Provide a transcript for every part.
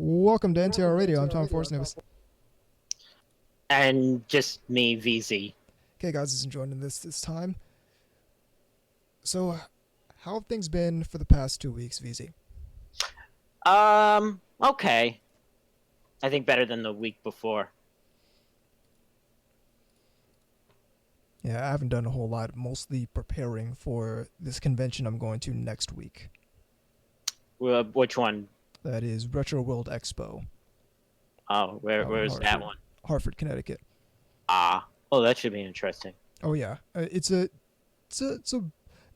Welcome to NTR Radio. I'm Tom Forsnivis. And just me, VZ. Okay, guys, isn't joining this time. So, how have things been for the past 2 weeks, VZ? Okay. I think better than the week before. Yeah, I haven't done a whole lot, mostly preparing for this convention I'm going to next week. Which one? That is Retro World Expo. Oh, where's that one? Hartford, Connecticut. Oh, that should be interesting. Oh yeah, it's a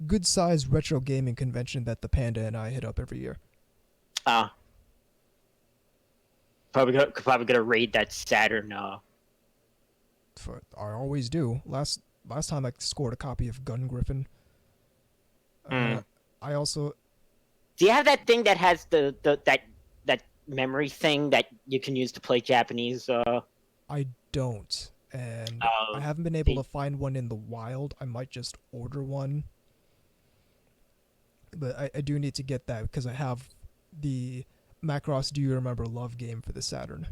good-sized retro gaming convention that the Panda and I hit up every year. Probably gonna raid that Saturn. I always do. Last time I scored a copy of Gun Griffin. I also. Do you have that thing that has that memory thing that you can use to play Japanese? I don't, and I haven't been able to find one in the wild. I might just order one, but I do need to get that because I have the Macross Do You Remember Love game for the Saturn.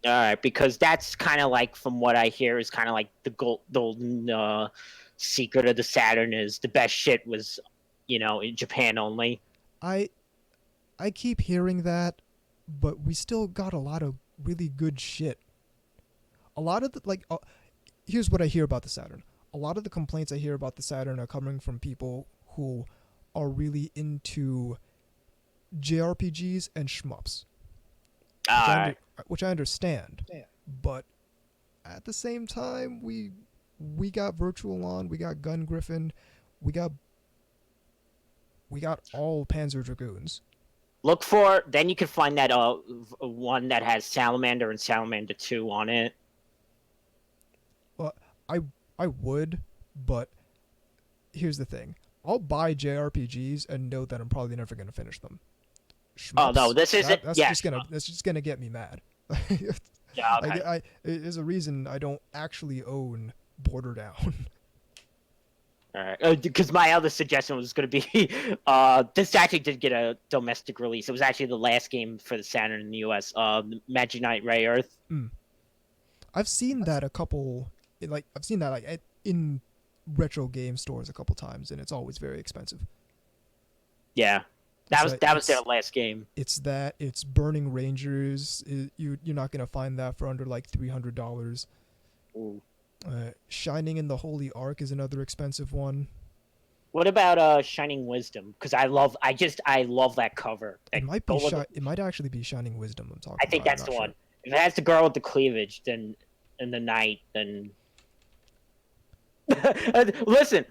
All right, because that's kind of like, from what I hear, is kind of like the golden secret of the Saturn is the best shit was, in Japan only. I keep hearing that, but we still got a lot of really good shit. A lot of here's what I hear about the Saturn. A lot of the complaints I hear about the Saturn are coming from people who are really into JRPGs and shmups, which I understand. Yeah. But at the same time, we got Virtual On, we got Gun Griffin, we got all Panzer Dragoons. Look then you can find that one that has Salamander and Salamander 2 on it. Well, I would, but here's the thing. I'll buy JRPGs and know that I'm probably never going to finish them. Shmups, no, this isn't. That's just gonna get me mad. Yeah, okay. There's a reason I don't actually own Border Down. All right, because my other suggestion was going to be, this actually did get a domestic release. It was actually the last game for the Saturn in the U.S. Magic Knight Ray Earth. I've seen that in retro game stores a couple times, and it's always very expensive. Yeah. That was their last game. It's Burning Rangers. You're not gonna find that for under like $300. Ooh. Shining in the Holy Ark is another expensive one. What about Shining Wisdom? Because I love that cover. It might actually be Shining Wisdom I'm talking about. I think that's the one. If it has the girl with the cleavage, then in the night, then listen.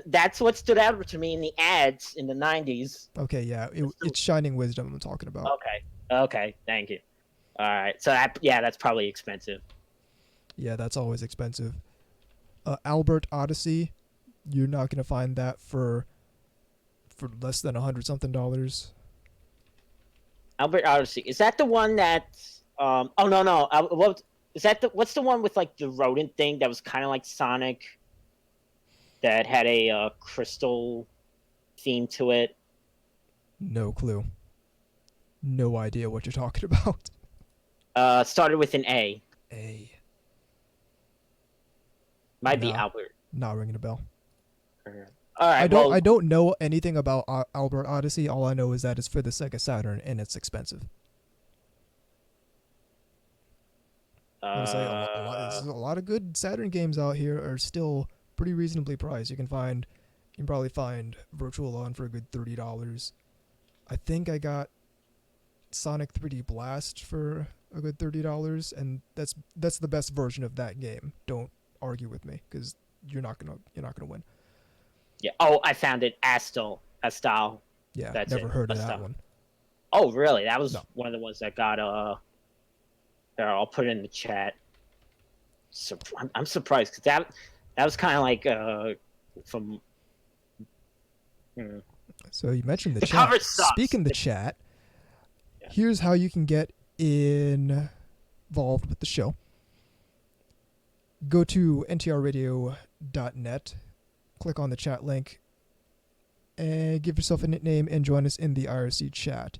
That's what stood out to me in the ads in the 90s. Okay, yeah, it's Shining Wisdom I'm talking about. Okay, thank you. All right, so that's probably expensive. Yeah, that's always expensive. Albert Odyssey, you're not gonna find that for less than $100-something. Albert Odyssey, is that the one that? Oh no. What's the one with like the rodent thing that was kind of like Sonic? That had a crystal theme to it. No clue. No idea what you're talking about. Started with an A. Might be Albert. Not ringing a bell. All right. I don't know anything about Albert Odyssey. All I know is that it's for the Sega Saturn and it's expensive. There's a lot of good Saturn games out here are still pretty reasonably priced. You can probably find Virtual On for a good $30. I think I got Sonic 3D Blast for a good $30, and that's the best version of that game. Don't argue with me, because you're not gonna win. Yeah. Oh, I found it. Astal. Yeah, never heard of that one. Oh, really? That was one of the ones that got There, I'll put it in the chat. So I'm surprised because that was kind of like from. So you mentioned the chat. Speaking of the chat, here's how you can get involved with the show. Go to ntrradio.net, click on the chat link, and give yourself a nickname and join us in the IRC chat.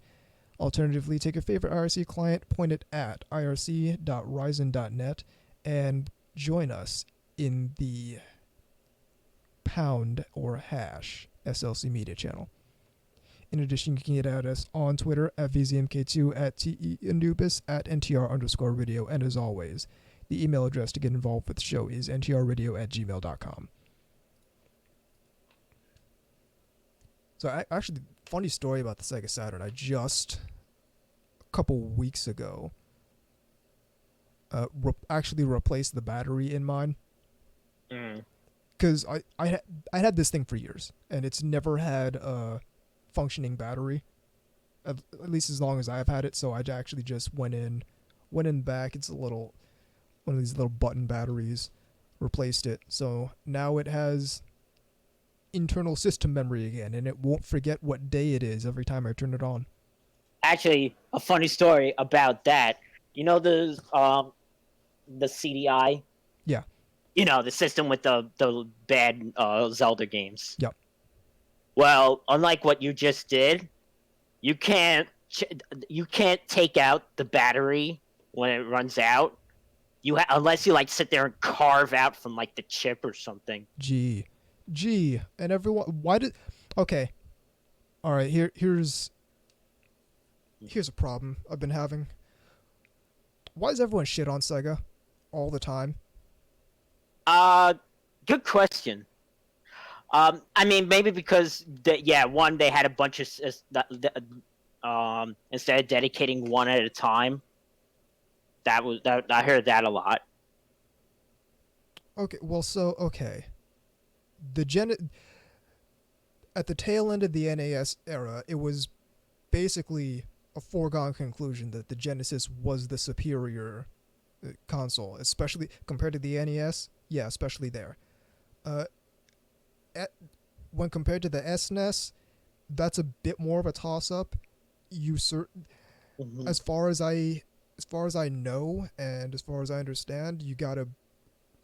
Alternatively, take your favorite IRC client, point it at irc.ryzen.net, and join us in the pound or hash SLC Media channel. In addition, you can get at us on Twitter at VZMK2, at TEAnubis, at NTR_radio, and as always, the email address to get involved with the show is ntrradio@gmail.com. So actually, funny story about the Sega Saturn. I just, a couple weeks ago, actually replaced the battery in mine. Because I had this thing for years, and it's never had a functioning battery, at least as long as I've had it. So I actually just went in back. It's one of these little button batteries, replaced it. So now it has internal system memory again, and it won't forget what day it is every time I turn it on. Actually, a funny story about that. You know the CDI? Yeah. You know, the system with the bad Zelda games. Yep. Well, unlike what you just did, you can't take out the battery when it runs out. Unless you like sit there and carve out from like the chip or something. Gee, and everyone, okay, all right. Here's a problem I've been having. Why does everyone shit on Sega all the time? Good question. I mean, maybe because they had a bunch of instead of dedicating one at a time. I heard that a lot. Okay, well, at the tail end of the NAS era, it was basically a foregone conclusion that the Genesis was the superior console, especially compared to the NES. Yeah, especially there. When compared to the SNES, that's a bit more of a toss-up. As far as I know and as far as I understand, you got a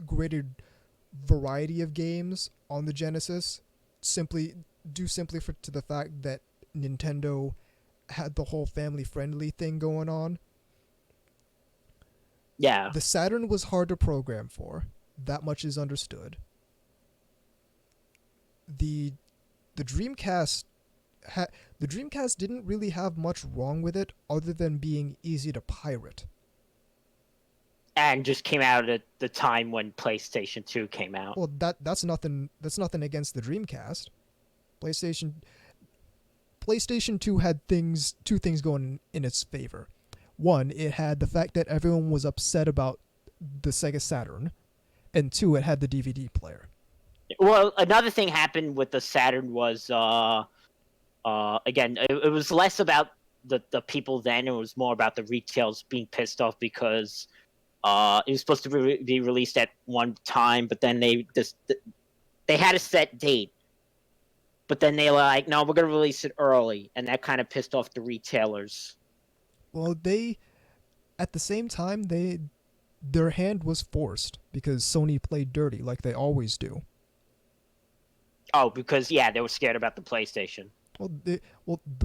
greater variety of games on the Genesis, simply to the fact that Nintendo had the whole family-friendly thing going on. Yeah. The Saturn was hard to program for. That much is understood. The Dreamcast didn't really have much wrong with it other than being easy to pirate. And just came out at the time when PlayStation 2 came out. Well, that's nothing against the Dreamcast. PlayStation 2 had two things going in its favor. One, it had the fact that everyone was upset about the Sega Saturn, and two, it had the DVD player. Well, another thing happened with the Saturn was, again, it was less about the people then. It was more about the retailers being pissed off because it was supposed to be released at one time, but then they had a set date. But then they were like, no, we're going to release it early, and that kind of pissed off the retailers. Well, at the same time, their hand was forced because Sony played dirty like they always do. Oh, because, they were scared about the PlayStation. Well, the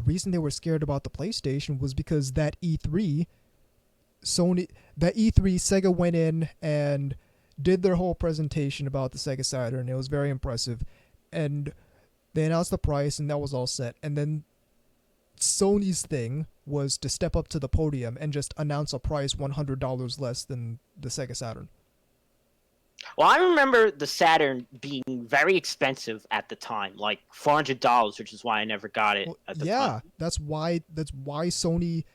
reason they were scared about the PlayStation was because that E3, Sega went in and did their whole presentation about the Sega Saturn. It was very impressive. And they announced the price, and that was all set. And then Sony's thing was to step up to the podium and just announce a price $100 less than the Sega Saturn. Well, I remember the Saturn being very expensive at the time, like $400, which is why I never got it at the time. That's why Sony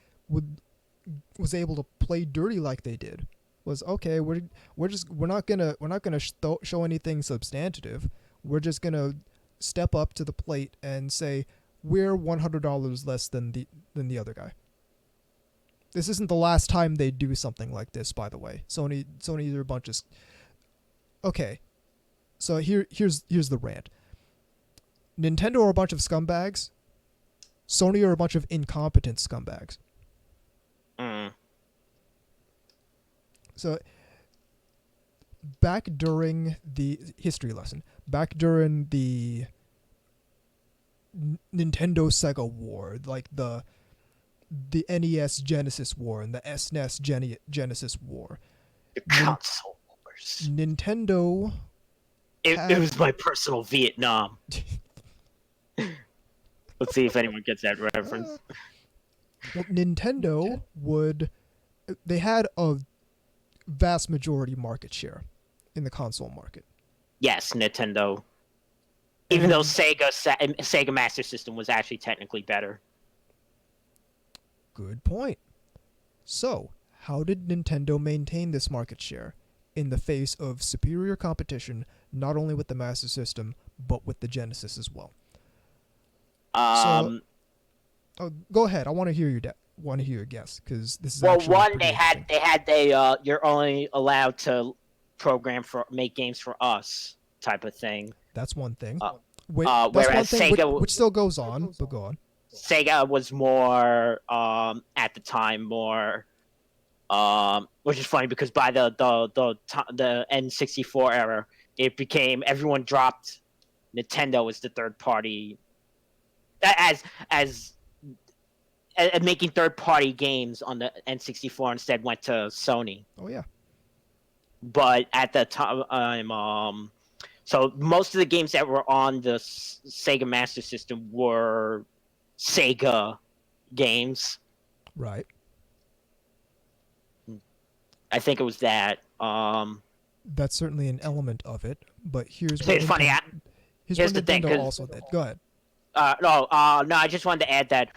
was able to play dirty like they did. Was okay, we're not gonna show anything substantive. We're just gonna step up to the plate and say we're $100 less than the other guy. This isn't the last time they do something like this, by the way. Sony are a bunch of... Okay, so here's the rant. Nintendo are a bunch of scumbags. Sony are a bunch of incompetent scumbags. So, back during the history lesson, back during the Nintendo Sega war, like the the NES Genesis War and the SNES Genesis War. The console wars. Nintendo. It was my personal Vietnam. Let's see if anyone gets that reference. Well, Nintendo they had a vast majority market share in the console market. Yes, Nintendo. Even though Sega Master System was actually technically better. Good point. So, how did Nintendo maintain this market share in the face of superior competition, not only with the Master System, but with the Genesis as well? Go ahead. I want to hear your guess, because this is you're only allowed to make games for us type of thing. That's one thing. Whereas one thing Sega, which still goes on, but go on. Sega was more at the time which is funny because by the N64 era, it became everyone dropped Nintendo as the third party as making third party games on the N64 instead went to Sony. Oh yeah. But at the time, so most of the games that were on the Sega Master System were Sega games. Right. I think it was that. That's certainly an element of it, but here's it's funny. Here's the thing. Also did. Go ahead. No, I just wanted to add that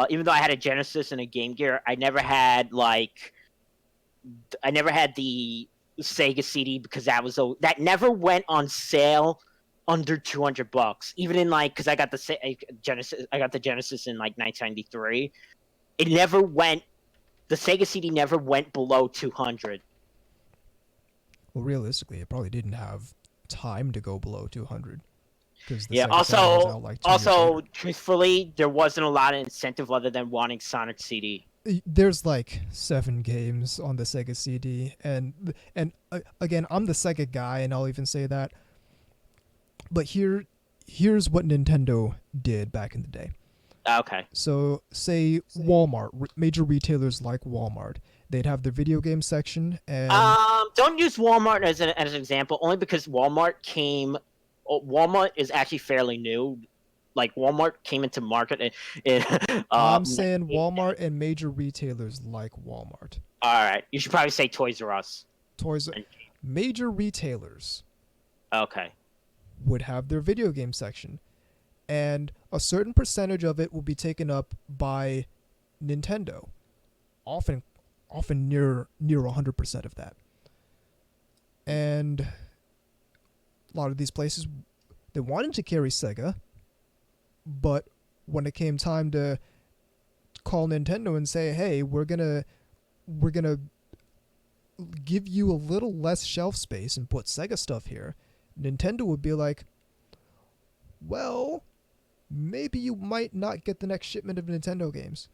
even though I had a Genesis and a Game Gear, I never had the Sega CD because that never went on sale under $200. Even in because I got the Genesis in 1993. It never went. The Sega CD never went below 200. Well, realistically, it probably didn't have time to go below 200. Yeah. Also, truthfully, there wasn't a lot of incentive other than wanting Sonic CD. There's 7 games on the Sega CD, and again, I'm the Sega guy, and I'll even say that. But here's what Nintendo did back in the day. Okay. So, say Walmart, major retailers like Walmart, they'd have their video game section, and don't use Walmart as an example, only because Walmart is actually fairly new. Walmart came into market. I'm saying Walmart and major retailers like Walmart. All right, you should probably say Toys R Us. Major retailers. Okay. Would have their video game section, and a certain percentage of it will be taken up by Nintendo. Often near 100% of that. And a lot of these places, they wanted to carry Sega, but when it came time to call Nintendo and say, hey, we're gonna give you a little less shelf space and put Sega stuff here, Nintendo would be like, well, maybe you might not get the next shipment of Nintendo games.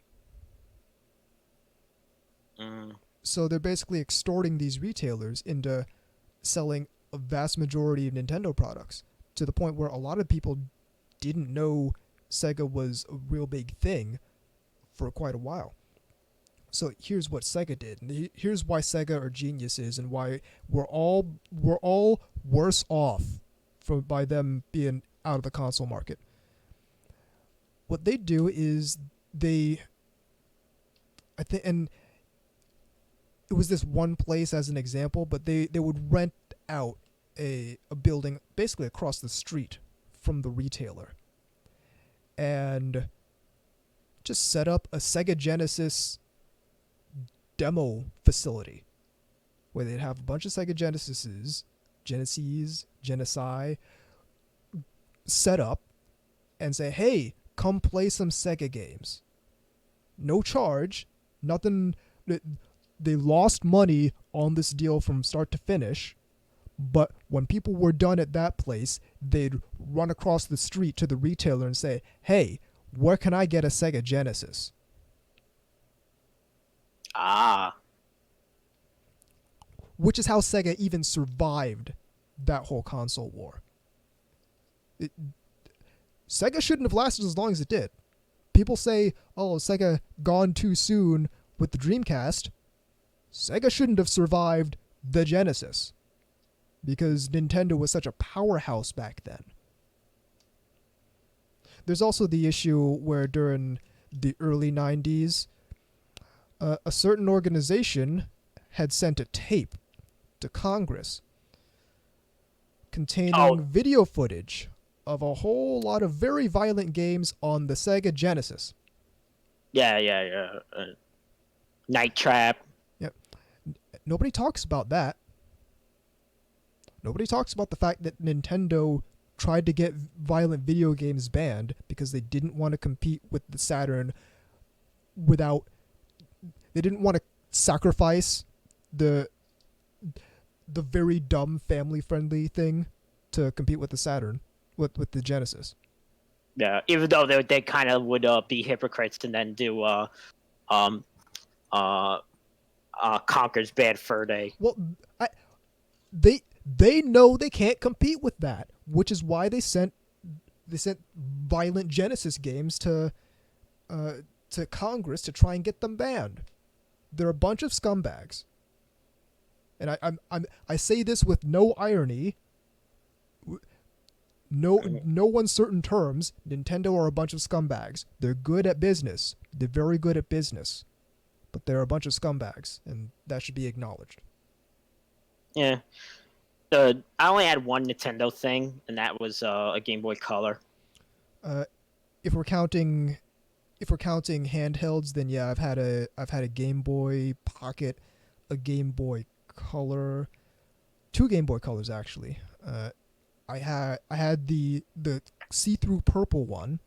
So they're basically extorting these retailers into selling a vast majority of Nintendo products, to the point where a lot of people didn't know Sega was a real big thing for quite a while. So here's what Sega did. And here's why Sega are geniuses, and why we're all worse off by them being out of the console market. What they do is and it was this one place as an example, but they would rent out a building basically across the street from the retailer, and just set up a Sega Genesis demo facility where they'd have a bunch of Sega Genesis set up and say, hey, come play some Sega games. No charge, nothing. They lost money on this deal from start to finish, but when people were done at that place, they'd run across the street to the retailer and say, hey, where can I get a Sega Genesis? Which is how Sega even survived that whole console war. Sega shouldn't have lasted as long as it did. people say, "Oh, Sega gone too soon with the Dreamcast." Sega shouldn't have survived the Genesis because Nintendo was such a powerhouse back then. There's also the issue where during the early 90s, a certain organization had sent a tape to Congress containing video footage of a whole lot of very violent games on the Sega Genesis. Yeah. Night Trap. Yep. Nobody talks about that. Nobody talks about the fact that Nintendo tried to get violent video games banned because they didn't want to compete with the Saturn without... They didn't want to sacrifice the very dumb family-friendly thing to compete with the Saturn, with the Genesis. Yeah, even though they kind of would be hypocrites and then do Conker's Bad Fur Day. Well, they know they can't compete with that, which is why they sent violent Genesis games to Congress to try and get them banned. They're a bunch of scumbags. And I say this with no irony, no uncertain terms. Nintendo are a bunch of scumbags. They're good at business. They're very good at business. But they're a bunch of scumbags, and that should be acknowledged. Yeah. I only had one Nintendo thing, and that was a Game Boy Color. If we're counting handhelds, then yeah, I've had a Game Boy Pocket, a Game Boy Color, 2 Game Boy Colors actually. I had the see-through purple one,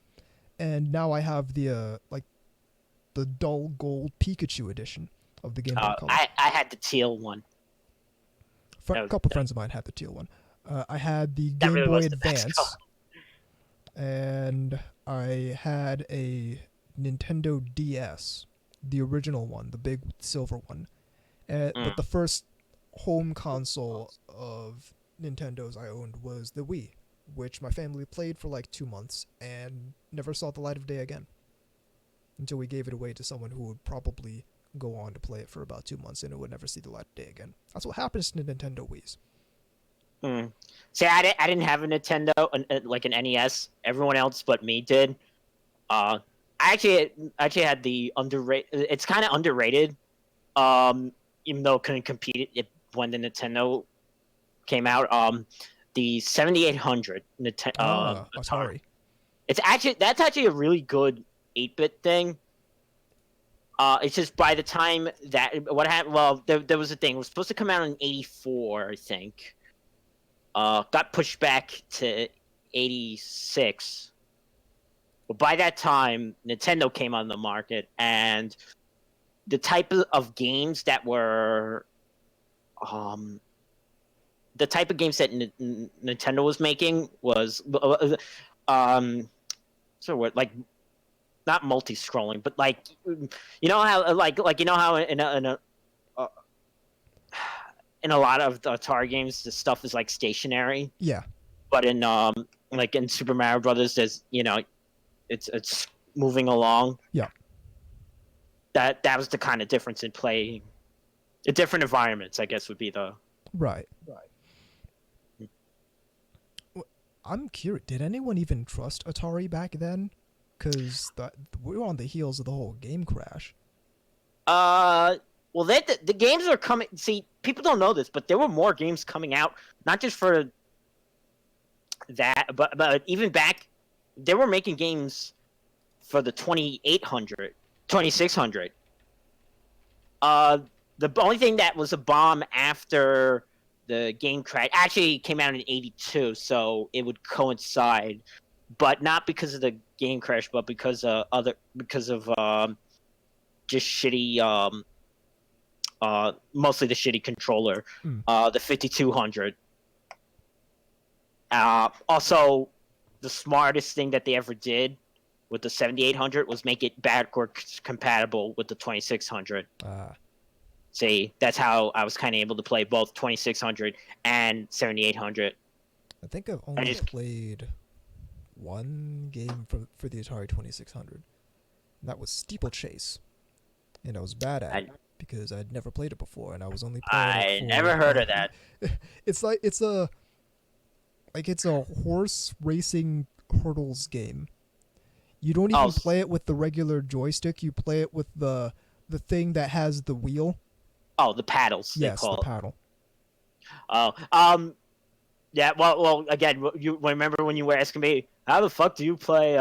and now I have the dull gold Pikachu edition of the Game Boy Color. I had the teal one. A couple friends of mine had the teal one. I had the Game Boy Advance, and I had a Nintendo DS, the original one, the big silver one. But the first home console of Nintendo's I owned was the Wii, which my family played for like 2 months and never saw the light of day again until we gave it away to someone who would probably go on to play it for about 2 months and it would never see the light of day again. That's what happens to Nintendo Wiis. See, I didn't have a Nintendo, like an NES. Everyone else but me did. I actually had the underrated. It's kind of underrated, even though it couldn't compete when the Nintendo came out. The 7800 Nintendo Atari. That's actually a really good 8-bit thing. It's just by the time that what happened. Well, there was a thing. It was supposed to come out in '84, I think. Got pushed back to '86. But by that time, Nintendo came on the market, and the type of games that were, the type of games that Nintendo was making was, so what, like, not multi-scrolling, but like, you know how, like you know how in a lot of the Atari games, the stuff is like stationary. Yeah. But in like in Super Mario Brothers, there's it's moving along. Yeah. That was the kind of difference in playing. The different environments, I guess, would be the right. I'm curious. Did anyone even trust Atari back then? Because we were on the heels of the whole game crash. Well, the games are coming. See, people don't know this, but there were more games coming out, not just for that, but even back, they were making games for the 2600. The only thing that was a bomb after the game crash actually came out in '82, so it would coincide, but not because of the game crash, but because of just shitty, mostly the shitty controller, the 5200. Also, the smartest thing that they ever did with the 7800 was make it backwards compatible with the 2600. See, that's how I was kind of able to play both 2600 and 7800. I think I've only played one game for the Atari 2600. That was Steeplechase, and I was bad at it because I'd never played it before, and I was only playing it for. I never heard of that. It's a horse racing hurdles game. You don't even play it with the regular joystick. You play it with the thing that has the wheel. Oh, the paddles. Yes, they call the it. paddle. Oh, yeah. Well. Again, you remember when you were asking me, how the fuck do you play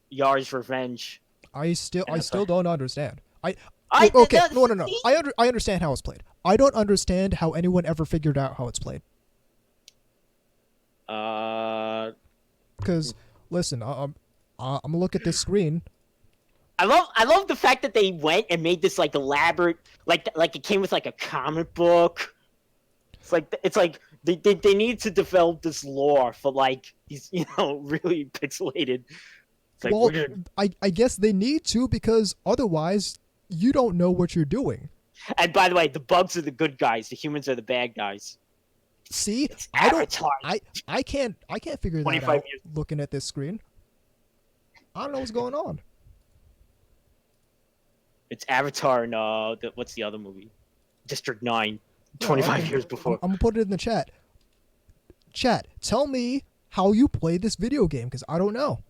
Yar's Revenge? I still don't understand. No. I understand how it's played. I don't understand how anyone ever figured out how it's played. Because listen, I'm gonna look at this screen. I love the fact that they went and made this like elaborate, like it came with like a comic book. It's like they need to develop this lore for like these really pixelated. It's like, well, I guess they need to, because otherwise you don't know what you're doing. And by the way, the bugs are the good guys, the humans are the bad guys. See, it's Avatar. I can't figure that out looking at this screen. I don't know what's going on. It's Avatar and what's the other movie? District 9. 25 years before. I'm gonna put it in the chat. Chat, tell me how you play this video game, because I don't know.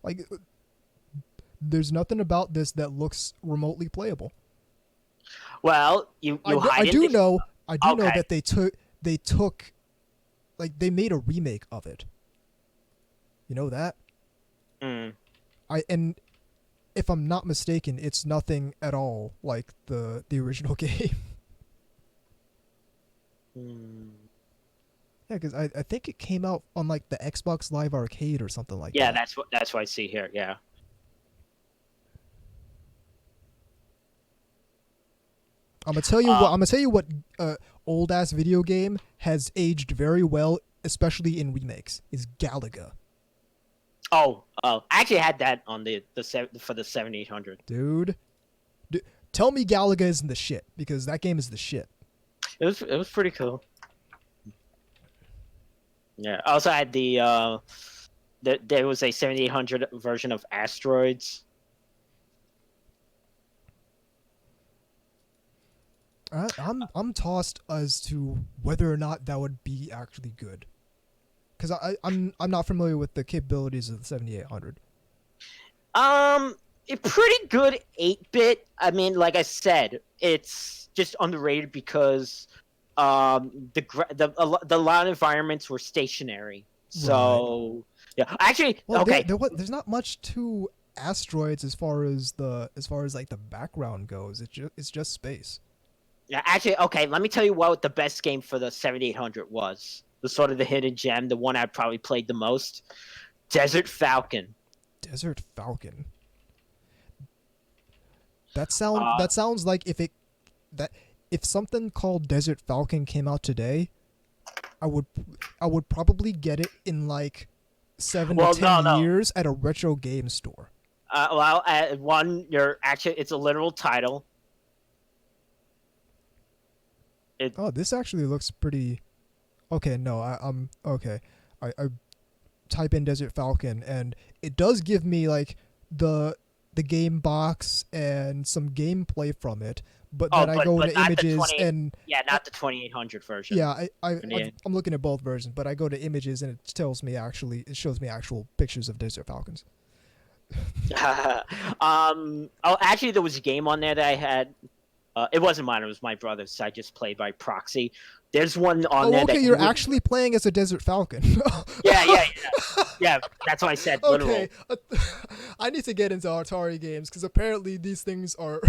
Like, there's nothing about this that looks remotely playable. Well, I do know that they took like they made a remake of it. You know that? And if I'm not mistaken, it's nothing at all like the original game. Yeah, because I think it came out on like the Xbox Live Arcade or something like that. Yeah, that's what I see here. Yeah. I'm gonna tell you what old ass video game has aged very well, especially in remakes, is Galaga. Oh, I actually had that on for the 7800. Dude, tell me Galaga isn't the shit, because that game is the shit. It was pretty cool. Yeah. I also had there was a 7800 version of Asteroids. I'm tossed as to whether or not that would be actually good, because I'm not familiar with the capabilities of the 7800. A pretty good 8-bit. I mean, like I said, it's just underrated because the lot of environments were stationary. So right. Yeah, actually, okay. There's not much to Asteroids as far as like the background goes. It's just space. Yeah, actually, okay. Let me tell you what the best game for the 7800 was. The sort of the hidden gem, the one I probably played the most. Desert Falcon. Desert Falcon. That sounds like if something called Desert Falcon came out today, I would probably get it in like 7 to 10 years at a retro game store. It's a literal title. This actually looks pretty. Okay, no, I'm okay. I type in Desert Falcon and it does give me like the game box and some gameplay from it, but then I go to images and not the 2800 version. Yeah, I'm looking at both versions, but I go to images and it shows me actual pictures of Desert Falcons. Actually, there was a game on there that I had. It wasn't mine; it was my brother's. So I just played by proxy. There's one on there. Okay, you're actually playing as a Desert Falcon. Yeah. That's what I said. Okay, I need to get into Atari games because apparently these things are.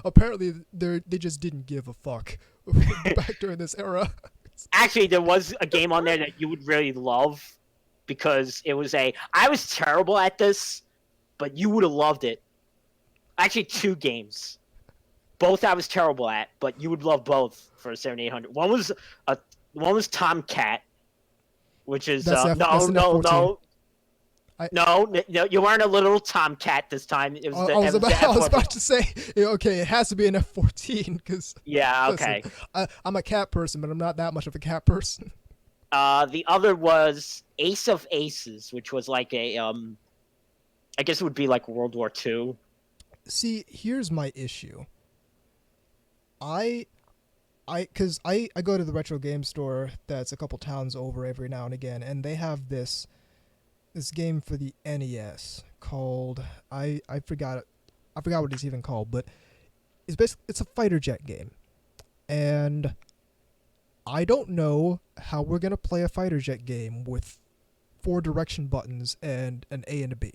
Apparently, they just didn't give a fuck back during this era. Actually, there was a game on there that you would really love because it was I was terrible at this, but you would have loved it. Actually, 2 games. Both I was terrible at, but you would love both for a 7800. One was Tomcat, which is no, you weren't a little Tomcat this time. It was I was about to say, okay, it has to be an F-14 because okay. I'm a cat person, but I'm not that much of a cat person. The other was Ace of Aces, which was like a I guess it would be like World War II. See, here's my issue. Because I go to the retro game store that's a couple towns over every now and again, and they have this game for the NES called I forgot what it's even called, but it's a fighter jet game, and I don't know how we're gonna play a fighter jet game with 4 direction buttons and an A and a B.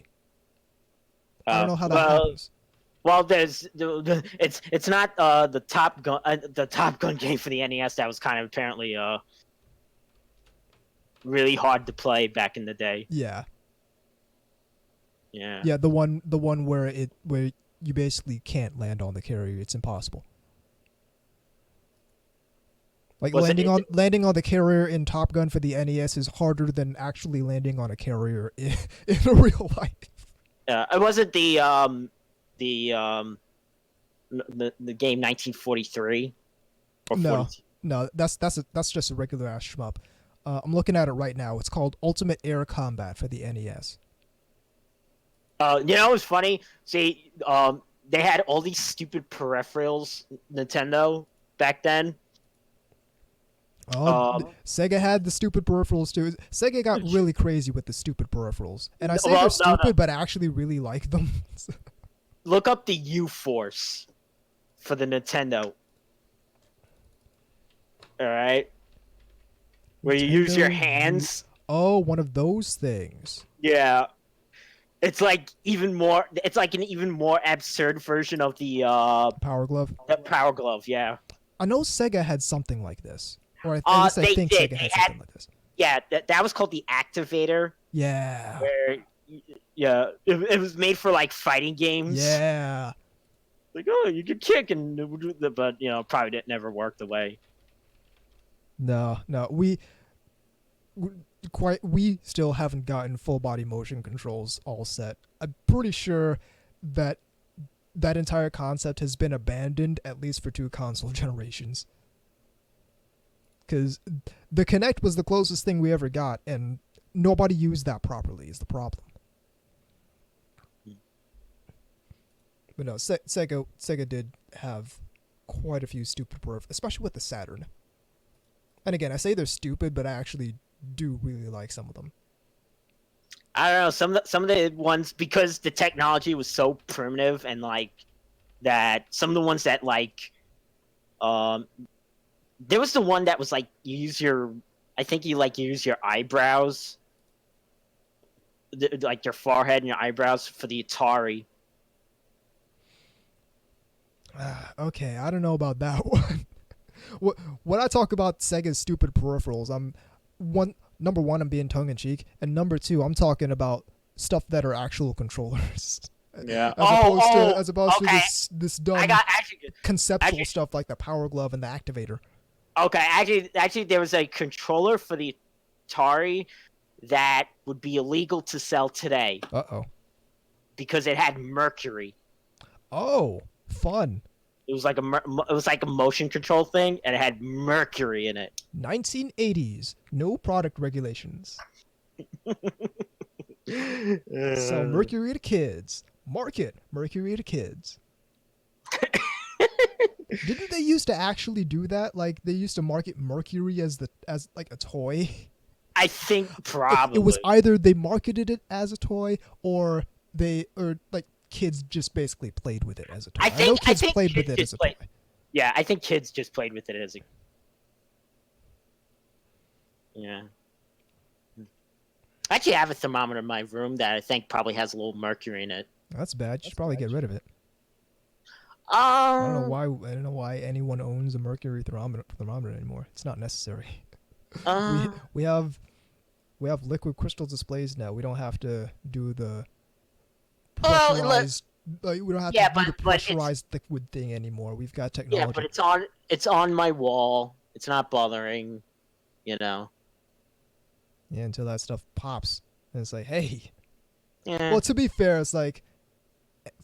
I don't know how that happens. Well, it's not the Top Gun game for the NES that was kind of apparently really hard to play back in the day. Yeah. Yeah. Yeah, the one where you basically can't land on the carrier. It's impossible. Like landing on the carrier in Top Gun for the NES is harder than actually landing on a carrier in real life. It wasn't the game 1943 or 42. No, that's just a regular ass shmup. I'm looking at it right now. It's called Ultimate Air Combat for the NES. You know, it was funny. See, they had all these stupid peripherals, Nintendo, back then. Sega had the stupid peripherals too. Sega got really crazy with the stupid peripherals, and I say they're stupid, but I actually really like them. Look up the U-Force for the Nintendo. All right, where you use your hands. Oh, one of those things. Yeah, it's like even more. It's like an even more absurd version of the Power Glove. The Power Glove, yeah. I know Sega had something like this. Or I think Sega had something like this. Yeah, that was called the Activator. Yeah. Where, yeah, it was made for like fighting games. Yeah. Like, oh, you could kick, but probably didn't never work the way. No, we still haven't gotten full body motion controls all set. I'm pretty sure that entire concept has been abandoned at least for 2 console generations. Because the Kinect was the closest thing we ever got, and nobody used that properly is the problem. But no, Sega did have quite a few stupid peripherals, especially with the Saturn. And again, I say they're stupid, but I actually do really like some of them. I don't know, some of the ones, because the technology was so primitive, and like that, some of the ones that like there was the one that was like you use your eyebrows, like your forehead and your eyebrows for the Atari. Okay, I don't know about that one. When I talk about Sega's stupid peripherals, number one, I'm being tongue in cheek, and number 2, I'm talking about stuff that are actual controllers. Yeah. As opposed to this dumb conceptual stuff like the Power Glove and the Activator. Okay, actually, there was a controller for the Atari that would be illegal to sell today. Uh-oh. Because it had mercury. Oh, fun. It was like a motion control thing, and it had mercury in it. 1980s. No product regulations. Sell mercury to kids. Market mercury to kids. Didn't they used to actually do that? Like they used to market mercury as like a toy. I think probably it was either they marketed it as a toy or like kids just basically played with it as a toy. I know kids played with it as a toy. Yeah, I think kids just played with it as a. Yeah. I actually have a thermometer in my room that I think probably has a little mercury in it. That's bad. You should probably get rid of it. I don't know why anyone owns a mercury thermometer anymore. It's not necessary. We have liquid crystal displays now. We don't have to do the pressurized. We don't have to do the pressurized liquid thing anymore. We've got technology. Yeah, but it's on my wall. It's not bothering, Yeah, until that stuff pops, and it's like, hey. Yeah. Well, to be fair, it's like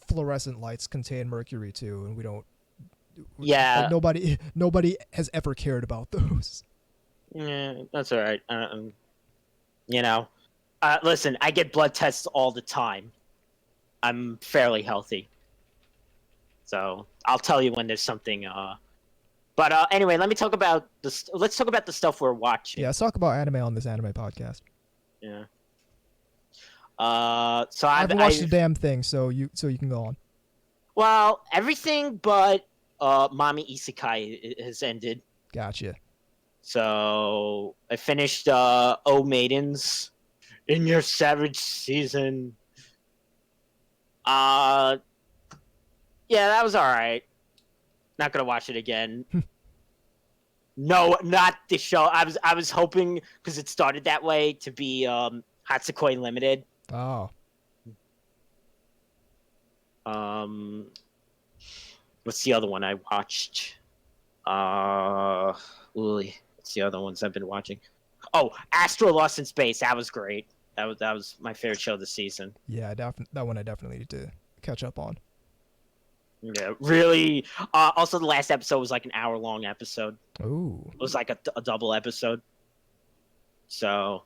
fluorescent lights contain mercury too, and we don't. Yeah. Like nobody has ever cared about those. Yeah, that's all right. You know, listen, I get blood tests all the time. I'm fairly healthy, so I'll tell you when there's something. But anyway, let me talk about let's talk about the stuff we're watching. Yeah, let's talk about anime on this anime podcast. Yeah. So I haven't watched a damn thing, so you can go on. Well, everything but Mommy Isekai has ended. Gotcha. So I finished O Maidens in Your Savage Season. Yeah, that was all right. Not gonna watch it again. No, not the show. I was hoping, because it started that way, to be Hatsukoi Limited. Oh. What's the other one I watched? What's the other ones I've been watching? Oh, Astro Lost in Space. That was great. That was my favorite show this season. Yeah, that one I definitely need to catch up on. Yeah, really. Also, the last episode was like an hour-long episode. Ooh. It was like a double episode. So,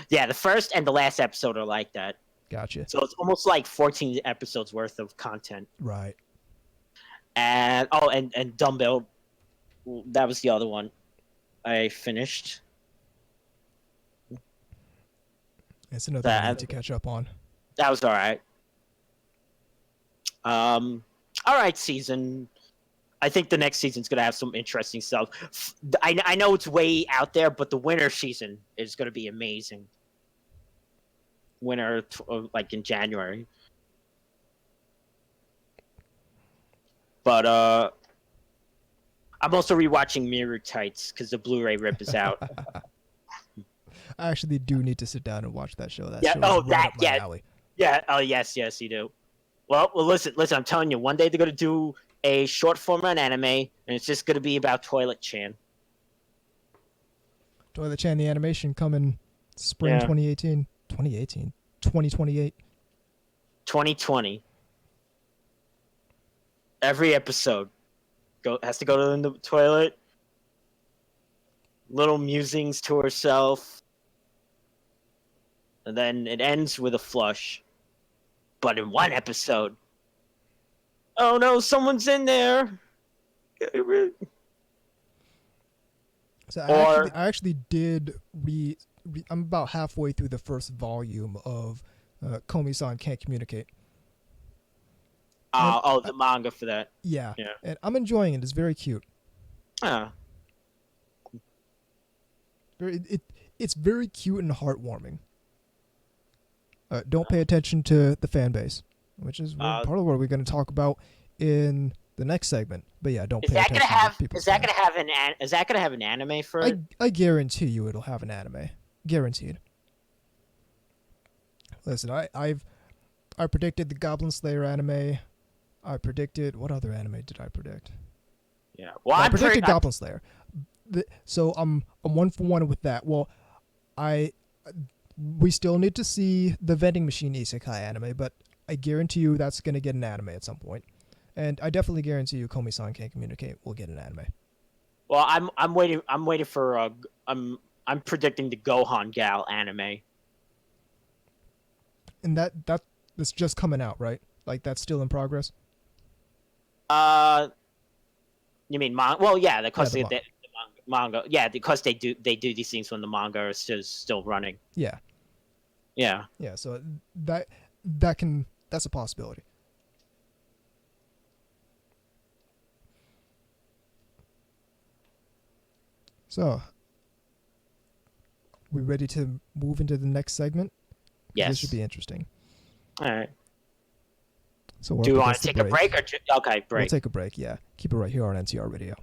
yeah, the first and the last episode are like that. Gotcha. So it's almost like 14 episodes worth of content. Right. And and Dumbbell, that was the other one I finished. It's another one I need to catch up on. That was all right. All right, season. I think the next season's gonna have some interesting stuff. I know it's way out there, but the winter season is gonna be amazing. Winter, like in January. But I'm also rewatching Mirror Tights because the Blu-ray rip is out. I actually do need to sit down and watch that show. That Yeah. show Oh, is right that. up my Yeah. alley. Yeah. Oh, yes. Yes, you do. Well. Listen. I'm telling you. One day they're gonna do a short form on anime, and it's just gonna be about Toilet Chan. Toilet Chan the animation coming spring 2018. 2018. 2028. 2020. Every episode has to go to the toilet. Little musings to herself. And then it ends with a flush. But in one episode, oh no, someone's in there. So I actually did I'm about halfway through the first volume of Komi-san Can't Communicate. The manga for that. Yeah. And I'm enjoying it. It's very cute. It's very cute and heartwarming. Don't pay attention to the fan base, which is part of what we're going to talk about in the next segment. But yeah, don't pay attention to people. Is that gonna have an anime for it? I guarantee you it'll have an anime. Guaranteed. Listen, I predicted the Goblin Slayer anime. I predicted, what other anime did I predict? Yeah, well, I predicted Goblin Slayer. So I'm 1-for-1 with that. Well, we still need to see the vending machine isekai anime, but I guarantee you that's going to get an anime at some point. And I definitely guarantee you Komi-san Can't Communicate will get an anime. Well, I'm waiting for I'm predicting the Gohan Gal anime. And that's just coming out, right? Like that's still in progress? You mean manga? Well, yeah, because the manga. Yeah, because they do these things when the manga is still running. Yeah. Yeah. Yeah, so that's a possibility. So, we ready to move into the next segment? Yes. This should be interesting. All right. So do you want to take a break or okay, break? We'll take a break. Yeah, keep it right here on NTR Radio.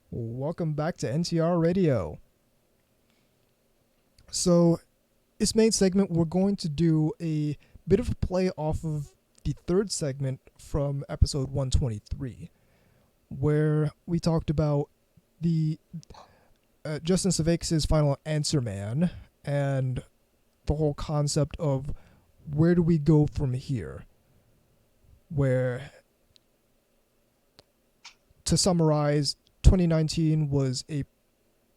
Welcome back to NTR Radio. So, this main segment, we're going to do a bit of a play off of the third segment from episode 123, where we talked about the Justin Savakis' Final Answer Man and the whole concept of where do we go from here, where, to summarize, 2019 was a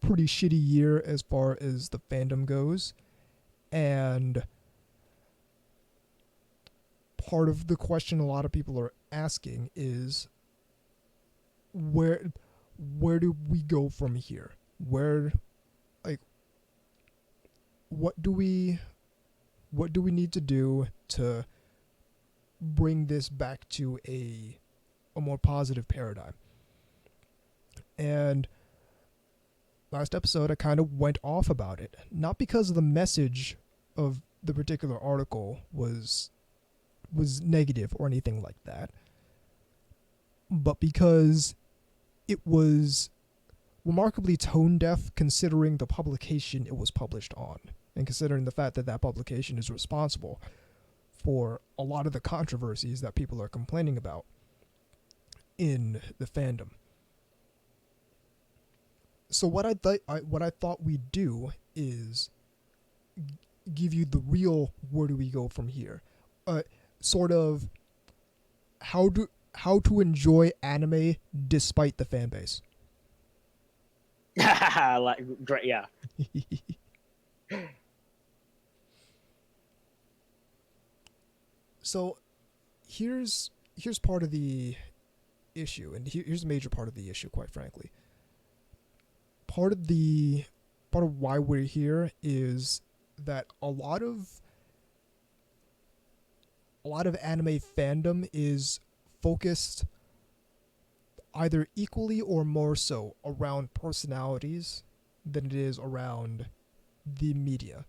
pretty shitty year as far as the fandom goes, and part of the question a lot of people are asking is where do we go from here? Where, like, what do we need to do to bring this back to a more positive paradigm? And last episode, I kind of went off about it. Not because the message of the particular article was negative or anything like that, but because it was remarkably tone deaf considering the publication it was published on, and considering the fact that that publication is responsible for a lot of the controversies that people are complaining about in the fandom. So what I thought we'd do is give you the real where do we go from here, sort of how to enjoy anime despite the fan base. Great, yeah. So here's part of the issue, and here's a major part of the issue, quite frankly. Part of why we're here is that a lot of anime fandom is focused either equally or more so around personalities than it is around the media.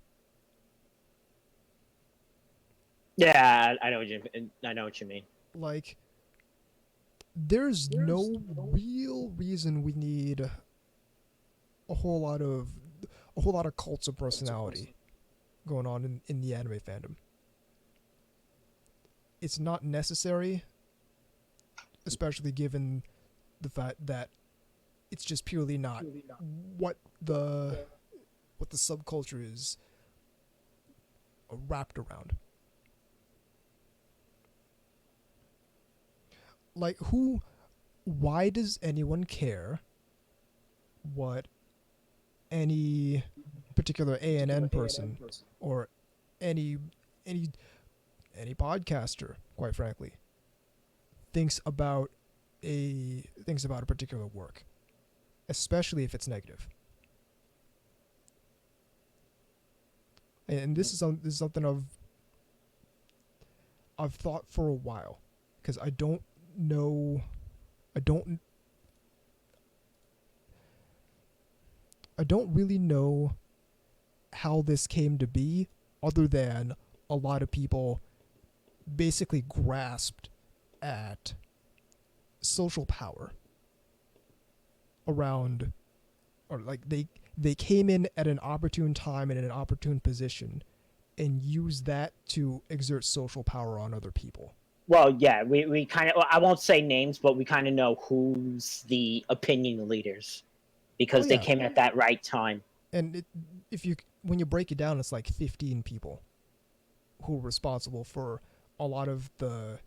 Yeah, I know what you mean. Like, there's no real reason we need a whole lot of cults of personality going on in the anime fandom. It's not necessary, especially given the fact that it's just purely not what the subculture is wrapped around. Like, why does anyone care what any particular ANN person or any podcaster, quite frankly, thinks about a particular work, especially if it's negative? And this is something I've thought for a while, because I don't really know how this came to be, other than a lot of people basically grasped at social power around, or like they came in at an opportune time and in an opportune position and used that to exert social power on other people. Well, yeah, we kind of, I won't say names, but we kind of know who's the opinion leaders, because they came at that right time. And when you break it down, it's like 15 people who are responsible for a lot of the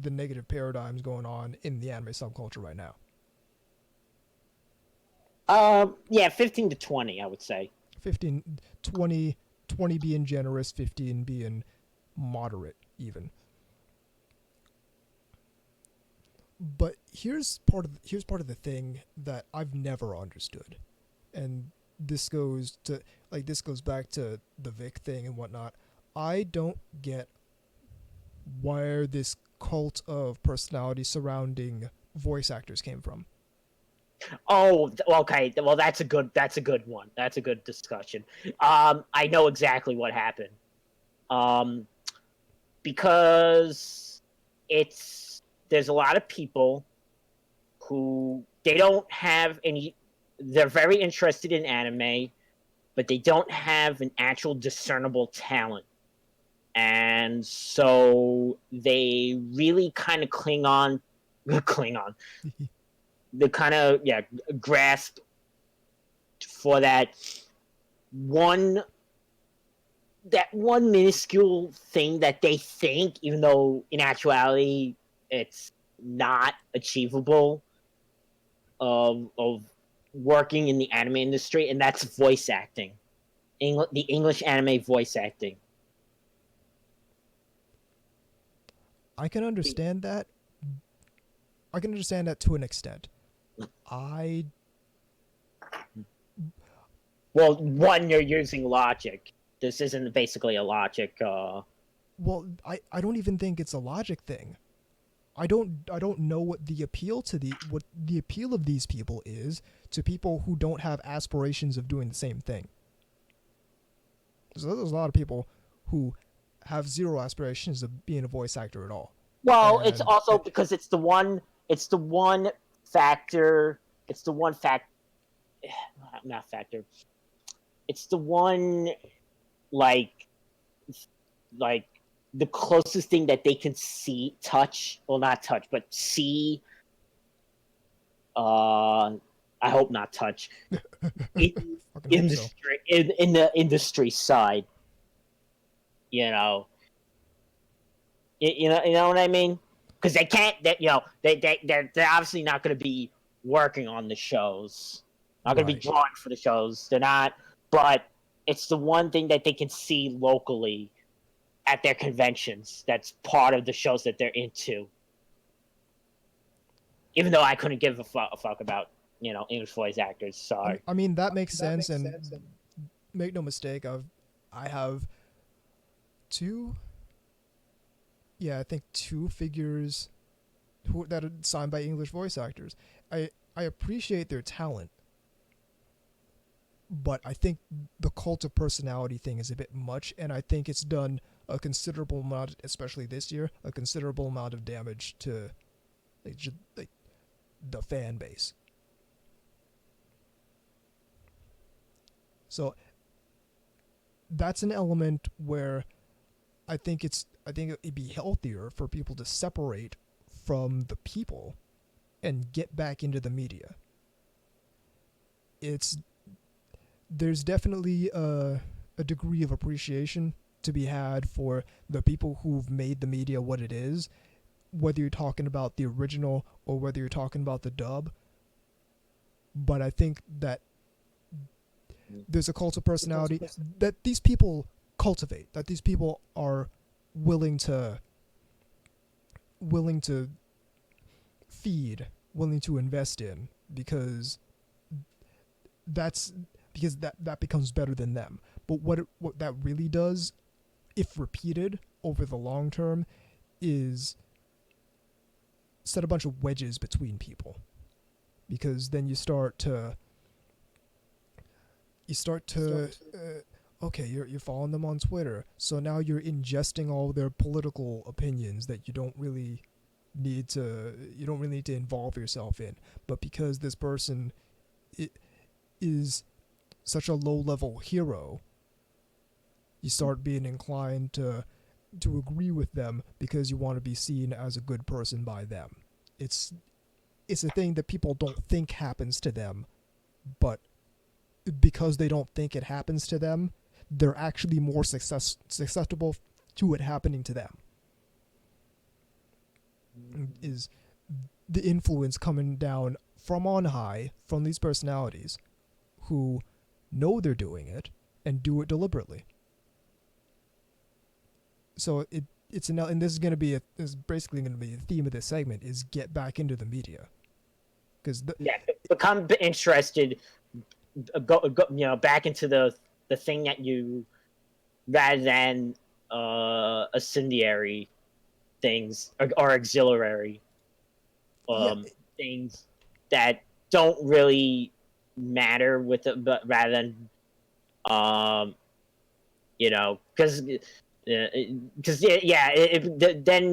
negative paradigms going on in the anime subculture right now. Yeah, 15 to 20, I would say. 15, 20 being generous, 15 being moderate, even. But here's part of the thing that I've never understood, and this goes back to the Vic thing and whatnot. I don't get where this cult of personality surrounding voice actors came from. Oh, okay. Well, that's a good one. That's a good discussion. I know exactly what happened. Because there's a lot of people who they don't have any. They're very interested in anime, but they don't have an actual discernible talent. And so they really kind of cling on. They kind of grasp for one that one minuscule thing that they think, even though in actuality it's not achievable, of working in the anime industry, and that's voice acting. The English anime voice acting. I can understand that. I can understand that to an extent. Well, one, you're using logic. This isn't basically a logic. Well, I don't even think it's a logic thing. I don't know what the appeal of these people is to people who don't have aspirations of doing the same thing. So there's a lot of people who have zero aspirations of being a voice actor at all. Well, it's also because it's the one factor. It's the one not factor. It's the one like the closest thing that they can touch, but see. I hope not touch. In the industry side, you know what I mean? Because they can't. They're obviously not going to be working on the shows. Not going to be drawing for the shows. They're not. But it's the one thing that they can see locally at their conventions. That's part of the shows that they're into. Even though I couldn't give a fuck about English voice actors. Sorry. I mean that makes sense, and make no mistake, I have two figures that are signed by English voice actors. I appreciate their talent, but I think the cult of personality thing is a bit much, and I think it's done a considerable amount, especially this year, a considerable amount of damage to the fan base. So that's an element where I think it'd be healthier for people to separate from the people and get back into the media. There's definitely a degree of appreciation to be had for the people who've made the media what it is, whether you're talking about the original or whether you're talking about the dub. But I think that there's a cult of personality that these people cultivate, that these people are willing to feed, willing to invest in, because that becomes better than them. But what that really does, if repeated over the long term, is set a bunch of wedges between people, because then you start to okay, you're following them on Twitter, so now you're ingesting all their political opinions that you don't really need to involve yourself in. But because this person is such a low-level hero, you start being inclined to agree with them because you want to be seen as a good person by them. It's a thing that people don't think happens to them, but because they don't think it happens to them, they're actually more susceptible to it happening to them. Is the influence coming down from on high from these personalities who know they're doing it and do it deliberately. So it's and this is basically going to be the theme of this segment, is get back into the media, because become interested. Go back into the thing that you, rather than incendiary things or auxiliary things that don't really matter with it, but rather than because then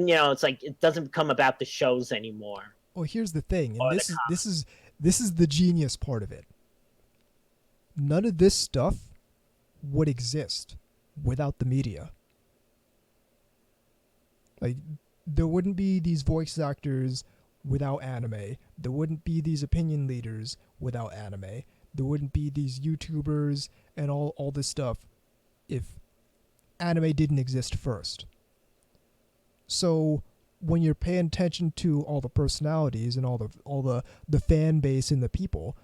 it's like it doesn't become about the shows anymore. Well, here's the thing, and this this is the genius part of it. None of this stuff would exist without the media. Like, there wouldn't be these voice actors without anime. There wouldn't be these opinion leaders without anime. There wouldn't be these YouTubers and all this stuff if anime didn't exist first. So when you're paying attention to all the personalities and all the fan base and the people,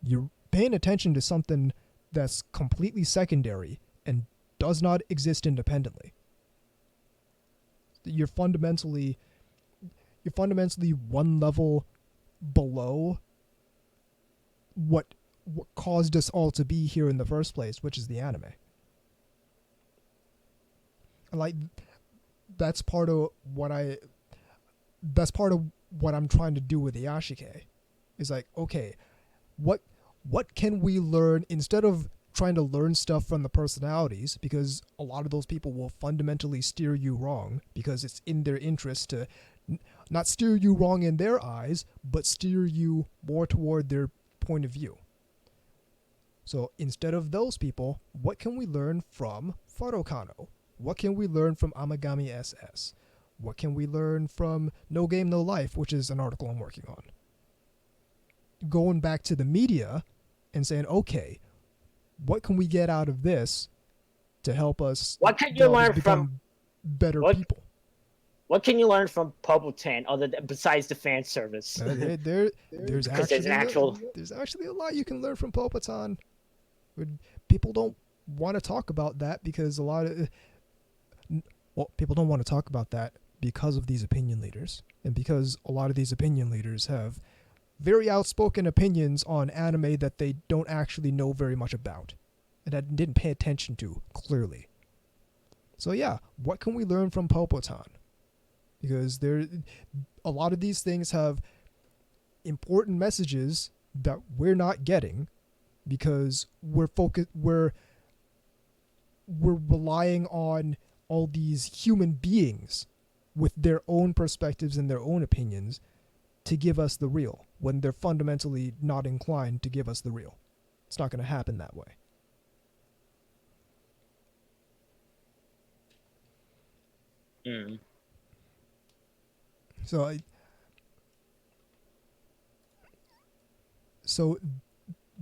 you're paying attention to something that's completely secondary and does not exist independently. You're fundamentally one level below what caused us all to be here in the first place, which is the anime. And like, that's part of what I'm trying to do with the Yashike. Is like, okay, what can we learn instead of trying to learn stuff from the personalities, because a lot of those people will fundamentally steer you wrong because it's in their interest to not steer you wrong in their eyes, but steer you more toward their point of view. So instead of those people, what can we learn from Farokano? What can we learn from Amagami SS? What can we learn from No Game No Life, which is an article I'm working on? Going back to the media and saying, okay, what can we get out of this to help us? What can you learn from better people? What can you learn from Popotan besides the fan service? There's actually a lot you can learn from Popotan. People don't want to talk about that because people don't want to talk about that because of these opinion leaders, and because a lot of these opinion leaders have very outspoken opinions on anime that they don't actually know very much about and that didn't pay attention to clearly. So yeah, what can we learn from Popotan? Because a lot of these things have important messages that we're not getting because we're relying on all these human beings with their own perspectives and their own opinions to give us the real, when they're fundamentally not inclined to give us the real. It's not going to happen that way. Mm. So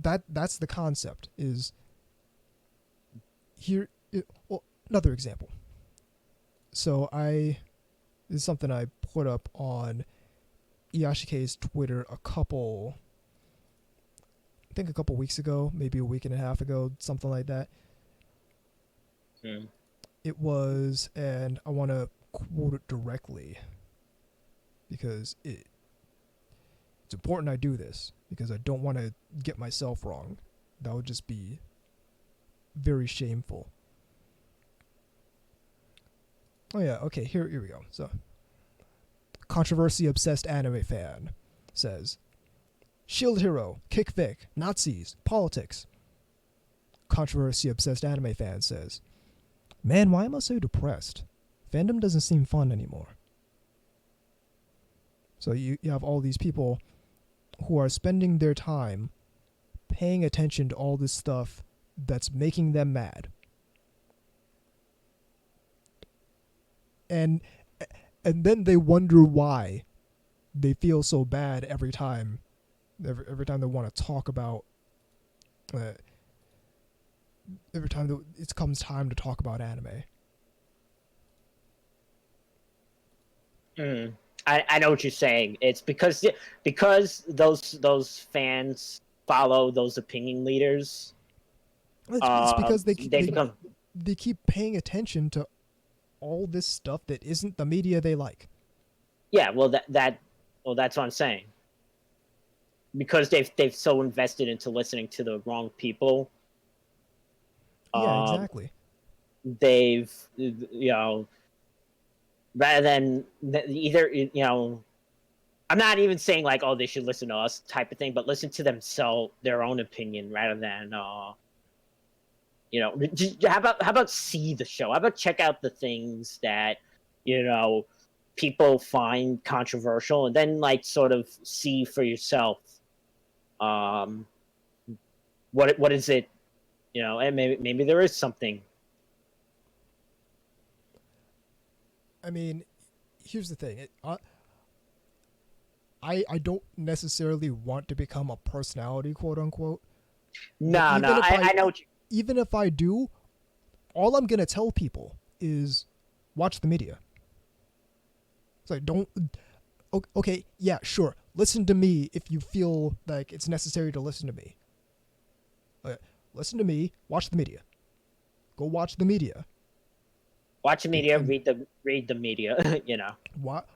that's the concept. Is here another example. So this is something I put up on Iyashike's Twitter a couple weeks ago, maybe a week and a half ago, something like that. Mm. It was, and I want to quote it directly because it's important I do this because I don't want to get myself wrong. That would just be very shameful. Oh yeah, okay, here we go. So, controversy-obsessed anime fan says, Shield Hero, Kick Vic, Nazis, politics. Controversy-obsessed anime fan says, man, why am I so depressed? Fandom doesn't seem fun anymore. So you have all these people who are spending their time paying attention to all this stuff that's making them mad. And then they wonder why they feel so bad every time they want to talk about every time it comes time to talk about anime. I know what you're saying. It's because those fans follow those opinion leaders. It's because they keep paying attention to all this stuff that isn't the media they like. Yeah, well that's what I'm saying. Because they've so invested into listening to the wrong people. Yeah, exactly. They've rather than either I'm not even saying like, oh, they should listen to us type of thing, but listen to themselves, their own opinion rather than how about see the show? How about check out the things that people find controversial and then like sort of see for yourself Um, what is it? And maybe there is something. I mean, here's the thing. I don't necessarily want to become a personality, quote unquote. No, I know what you. Even if I do, all I'm gonna tell people is watch the media. It's like, don't. Okay, yeah, sure. Listen to me if you feel like it's necessary to listen to me. Listen to me. Watch the media. Go watch the media. Watch the media. Read the media.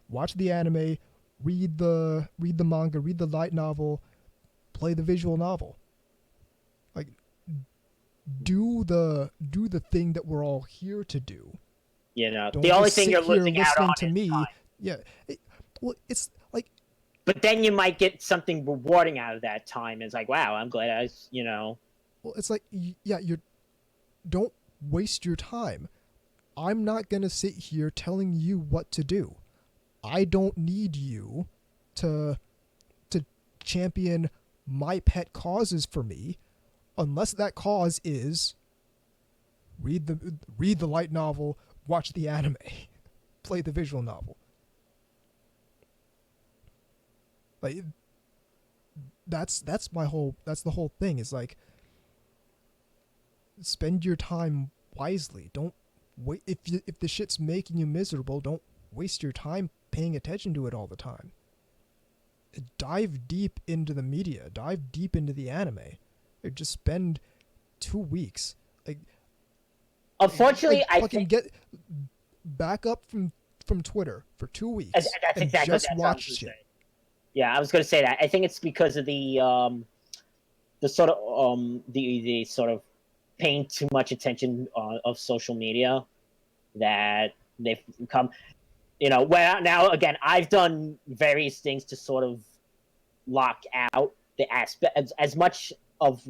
Watch the anime. Read the manga. Read the light novel. Play the visual novel. Like, do the thing that we're all here to do. The only thing you're losing out on to me. time. Yeah. It's like. But then you might get something rewarding out of that time. It's like, wow, I'm glad I. Well, it's like, yeah, don't waste your time. I'm not gonna sit here telling you what to do. I don't need you to champion my pet causes for me, unless that cause is read the light novel, watch the anime, play the visual novel. Like, that's the whole thing. Is like, spend your time wisely. Don't wait. If the shit's making you miserable, don't waste your time paying attention to it all the time. Dive deep into the media. Dive deep into the anime. Or just spend 2 weeks. Like, unfortunately, I think get back up from Twitter for 2 weeks. That's exactly just what watch shit. Yeah, I was going to say that. I think it's because of the sort of the sort of paying too much attention of social media that they've become. Where now again, I've done various things to sort of lock out the aspect as much of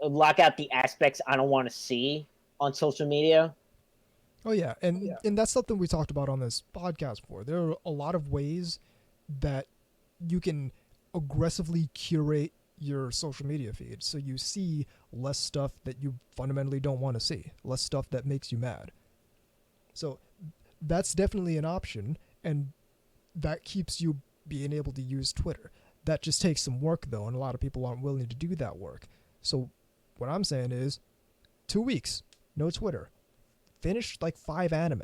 lock out the aspects I don't want to see on social media. Oh yeah, and that's something we talked about on this podcast before. There are a lot of ways that you can aggressively curate your social media feed so you see less stuff that you fundamentally don't want to see, less stuff that makes you mad. So that's definitely an option, and that keeps you being able to use Twitter. That just takes some work though, and a lot of people aren't willing to do that work. So what I'm saying is 2 weeks, no Twitter. Finish like 5 anime.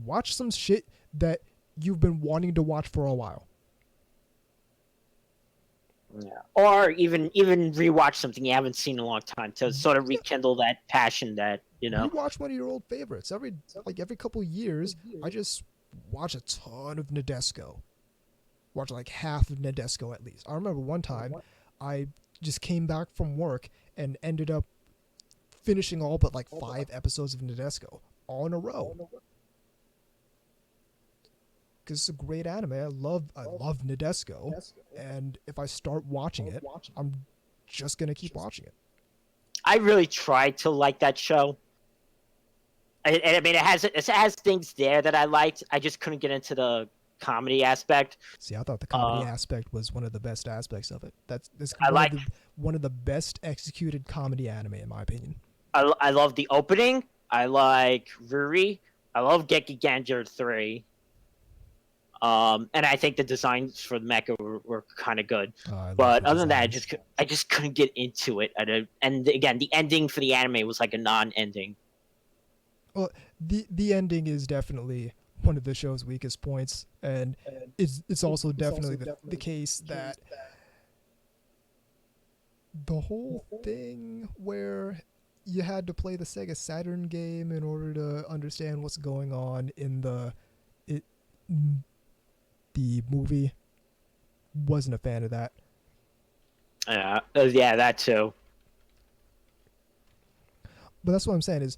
Watch some shit that you've been wanting to watch for a while. Yeah. Or even rewatch something you haven't seen in a long time to sort of rekindle that passion that, Rewatch one of your old favorites. Every couple years, I just watch a ton of Nadesco. Watch like half of Nadesco at least. I remember one time I just came back from work and ended up finishing all but like 5 episodes of Nadesco all in a row. Because it's a great anime. I love Nadesco, and if I start watching it, I'm just gonna keep watching it. I really tried to like that show. I mean, it has things there that I liked. I just couldn't get into the comedy aspect. See, I thought the comedy aspect was one of the best aspects of it. That's one of the best executed comedy anime in my opinion. I love the opening. I like Ruri. I love Geki Ganger 3. And I think the designs for the mecha were kind of good. But other than that, I just couldn't get into it. And again, the ending for the anime was like a non-ending. Well, the ending is definitely one of the show's weakest points, and it's also definitely the case that the whole thing where you had to play the Sega Saturn game in order to understand what's going on in the movie, wasn't a fan of that. Yeah, that too. But that's what I'm saying is,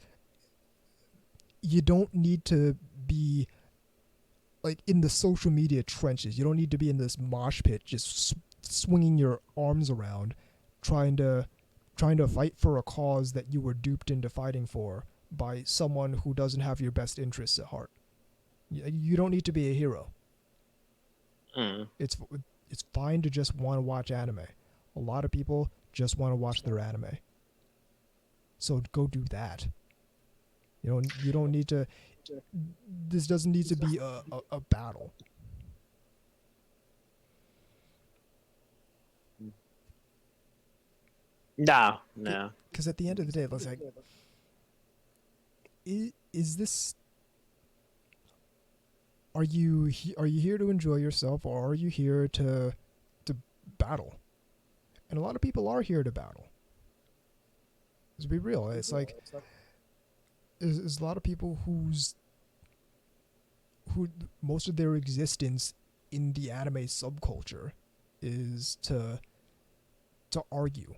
you don't need to be like in the social media trenches. You don't need to be in this mosh pit just swinging your arms around trying to fight for a cause that you were duped into fighting for by someone who doesn't have your best interests at heart. You don't need to be a hero. it's fine to just want to watch anime. A lot of people just want to watch their anime. So go do that. You don't need to. This doesn't need to be a battle. No. Because at the end of the day, it's like, is this? Are you here to enjoy yourself, or are you here to battle? And a lot of people are here to battle. Let's be real. It's like there's a lot of people who most of their existence in the anime subculture is to argue.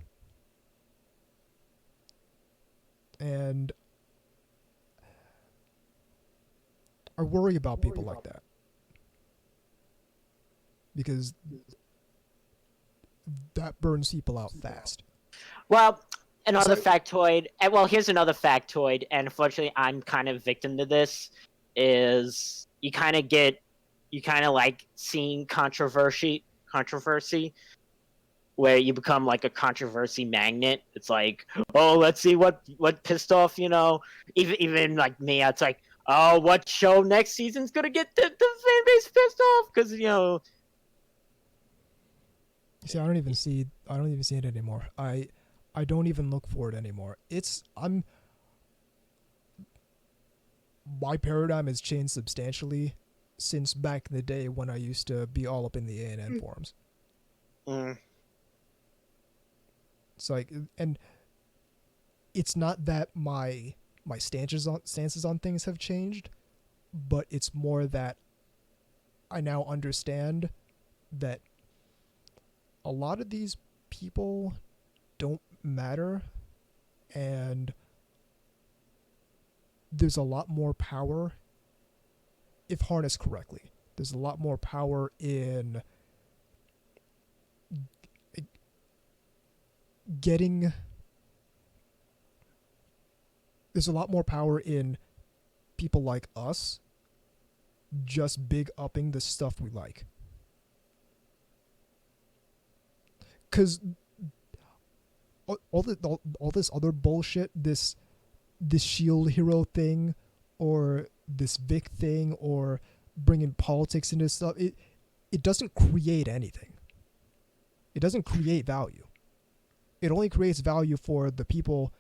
And I worry about people like that, because that burns people out fast. Well, another factoid. Well, here's another factoid, and unfortunately, I'm kind of victim to this. Is you kind of like seeing controversy, where you become like a controversy magnet. It's like, oh, let's see what pissed off, even like me. It's like, oh, what show next season's gonna get the fan base pissed off? Because See, I don't even see it anymore. I don't even look for it anymore. My paradigm has changed substantially since back in the day when I used to be all up in the A&N forums. It's like, and it's not that my stances on things have changed, but it's more that I now understand that a lot of these people don't matter, and there's a lot more power if harnessed correctly. There's a lot more power in there's a lot more power in people like us just big upping the stuff we like. Because all this other bullshit, this shield hero thing, or this Vic thing, or bringing politics into stuff, it doesn't create anything. It doesn't create value. It only creates value for the people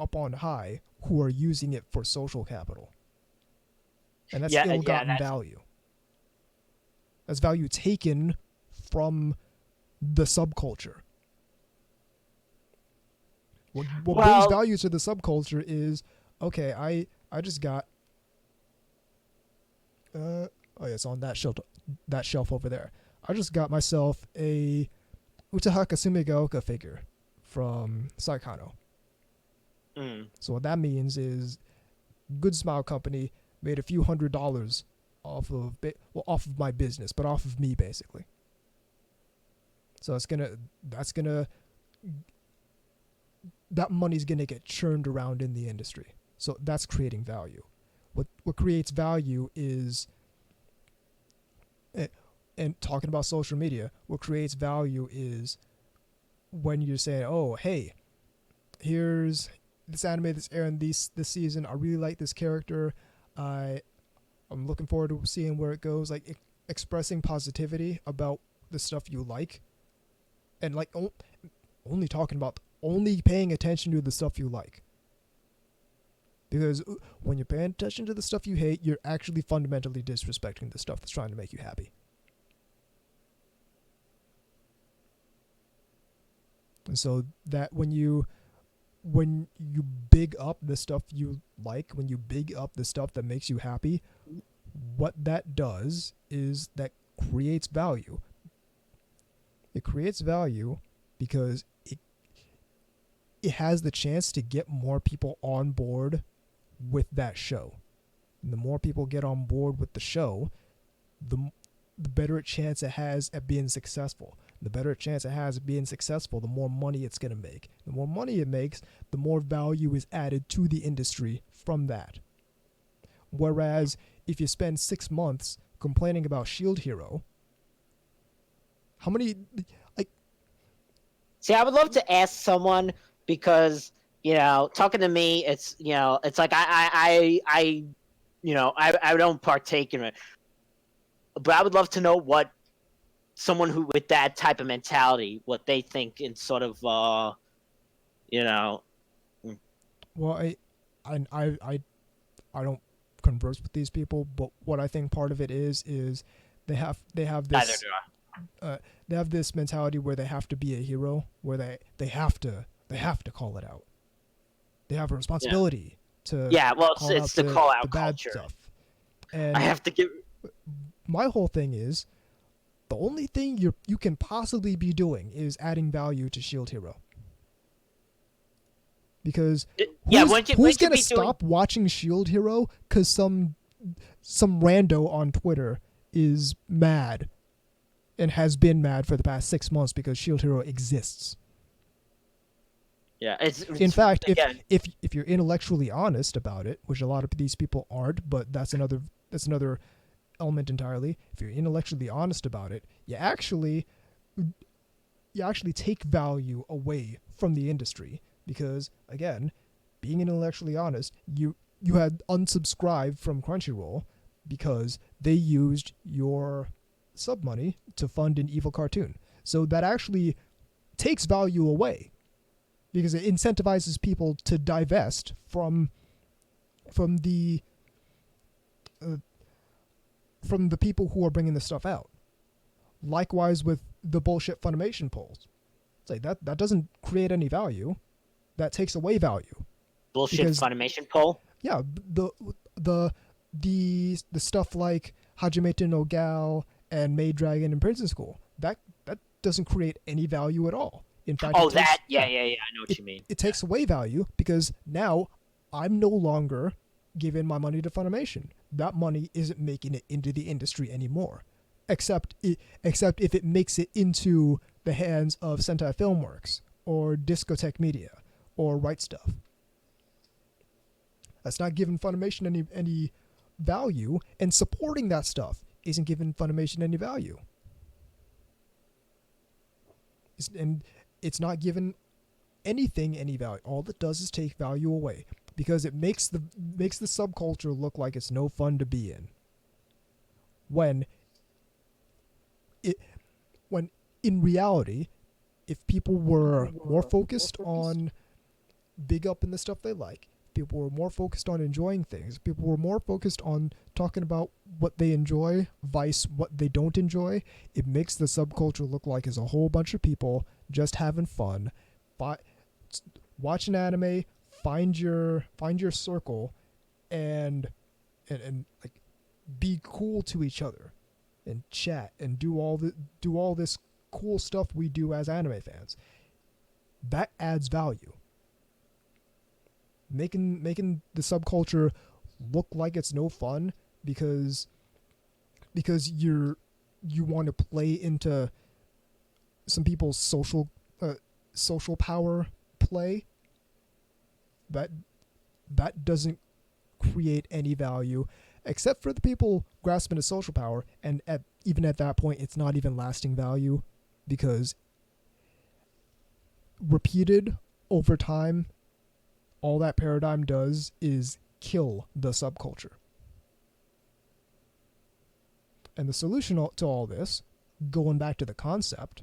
up on high who are using it for social capital. And that's ill-gotten value. That's value taken from the subculture. What brings value to the subculture is, okay, I just got it's on that shelf over there. I just got myself a Utahaka Sumigaoka figure from Saikano. So what that means is Good Smile Company made a few $100s off of my business, but off of me basically. So that money's gonna get churned around in the industry. So that's creating value. What creates value is, and talking about social media, what creates value is when you're saying, oh, hey, here's this anime that's airing this season. I really like this character. I'm looking forward to seeing where it goes. Like expressing positivity about the stuff you like, and like only paying attention to the stuff you like. Because when you're paying attention to the stuff you hate, you're actually fundamentally disrespecting the stuff that's trying to make you happy. And so that when you big up the stuff you like, when you big up the stuff that makes you happy, what that does is that creates value. It creates value because it has the chance to get more people on board with that show. And the more people get on board with the show, the better a chance it has at being successful. The better a chance it has at being successful, the more money it's going to make. The more money it makes, the more value is added to the industry from that. Whereas if you spend 6 months complaining about Shield Hero, How many, like, See, I would love to ask someone because talking to me, it's it's like I don't partake in it, but I would love to know what someone who with that type of mentality, what they think in sort of you know. well, I don't converse with these people, but what I think part of it is they have Neither this do they have this mentality where they have to be a hero, where they have to call it out. They have a responsibility to Yeah, well, call it's out the call the out bad culture. stuff. I And have to give. my whole thing is the only thing you can possibly be doing is adding value to Shield Hero. Because Yeah, who's wouldn't you gonna be doing? stop watching Shield Hero because some rando on Twitter is mad and has been mad for the past 6 months because Shield Hero exists. Yeah, In fact, again. if you're intellectually honest about it, which a lot of these people aren't, but that's another element entirely. If you're intellectually honest about it, you actually take value away from the industry because, again, being intellectually honest, you had unsubscribed from Crunchyroll because they used your sub money to fund an evil cartoon. So that actually takes value away because it incentivizes people to divest from the people who are bringing the stuff out. Likewise with the bullshit Funimation polls. It's like that doesn't create any value. That takes away value. Bullshit Because, Funimation poll. yeah, the stuff like Hajime no Gal and Maid Dragon and Prison School, that doesn't create any value at all. In fact, Oh, yeah. I know what you mean. It takes away value because now I'm no longer giving my money to Funimation. That money isn't making it into the industry anymore, except if it makes it into the hands of Sentai Filmworks or Discotheque Media or Right Stuff. That's not giving Funimation any value, and supporting that stuff isn't giving Funimation any value. It's not giving anything any value. All it does is take value away because it makes the subculture look like it's no fun to be in. When in reality, if people were more focused on big up in the stuff they like, people were more focused on enjoying things, people were more focused on talking about what they enjoy, vice what they don't enjoy, it makes the subculture look like it's a whole bunch of people just having fun, watch an anime, find your circle, and like be cool to each other, and chat and do all this cool stuff we do as anime fans. That adds value. Making the subculture look like it's no fun because you want to play into some people's social power play. That doesn't create any value except for the people grasping a social power, and even at that point it's not even lasting value because repeated over time, all that paradigm does is kill the subculture. And the solution to all this, going back to the concept,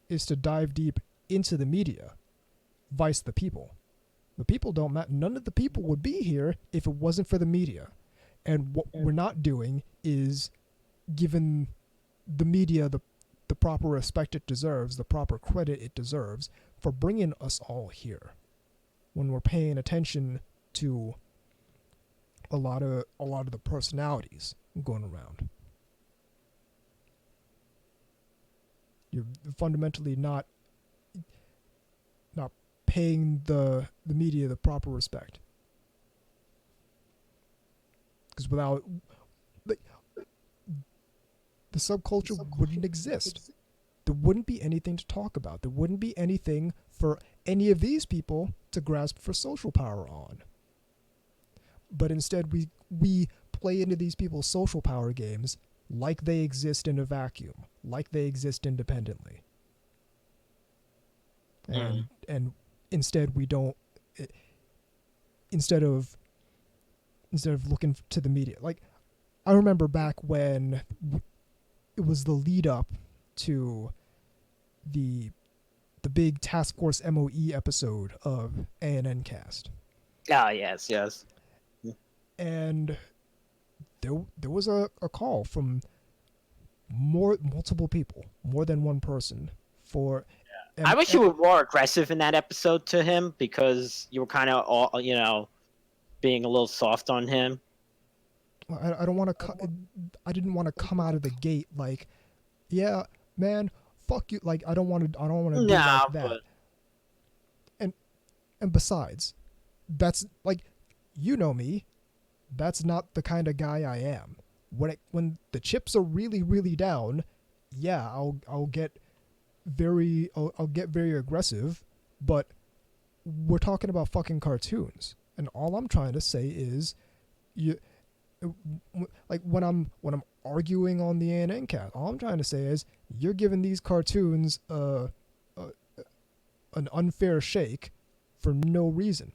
is to dive deep into the media, vice the people. The people don't matter. None of the people would be here if it wasn't for the media. And what we're not doing is giving the media the proper respect it deserves, the proper credit it deserves for bringing us all here. When we're paying attention to a lot of the personalities going around, you're fundamentally not paying the media the proper respect. Because without the subculture wouldn't exist. There wouldn't be anything to talk about. There wouldn't be anything for any of these people to grasp for social power on. But instead we play into these people's social power games like they exist in a vacuum, like they exist independently. And instead we don't, instead of looking to the media. Like, I remember back when it was the lead up to the big Task Force MOE episode of ANN Cast. Ah, yes. And there was a call from multiple people, more than one person, for... I wish you were more aggressive in that episode to him, because you were kind of all, being a little soft on him. I don't want to. I didn't want to come out of the gate like, yeah, man, fuck you. Like, I don't want to. I don't want to do like that. And besides, that's like, you know me. That's not the kind of guy I am. When the chips are really, really down, yeah, I'll get very aggressive. But we're talking about fucking cartoons, and all I'm trying to say is, like, when I'm arguing on the ANN cast, all I'm trying to say is, you're giving these cartoons an unfair shake for no reason.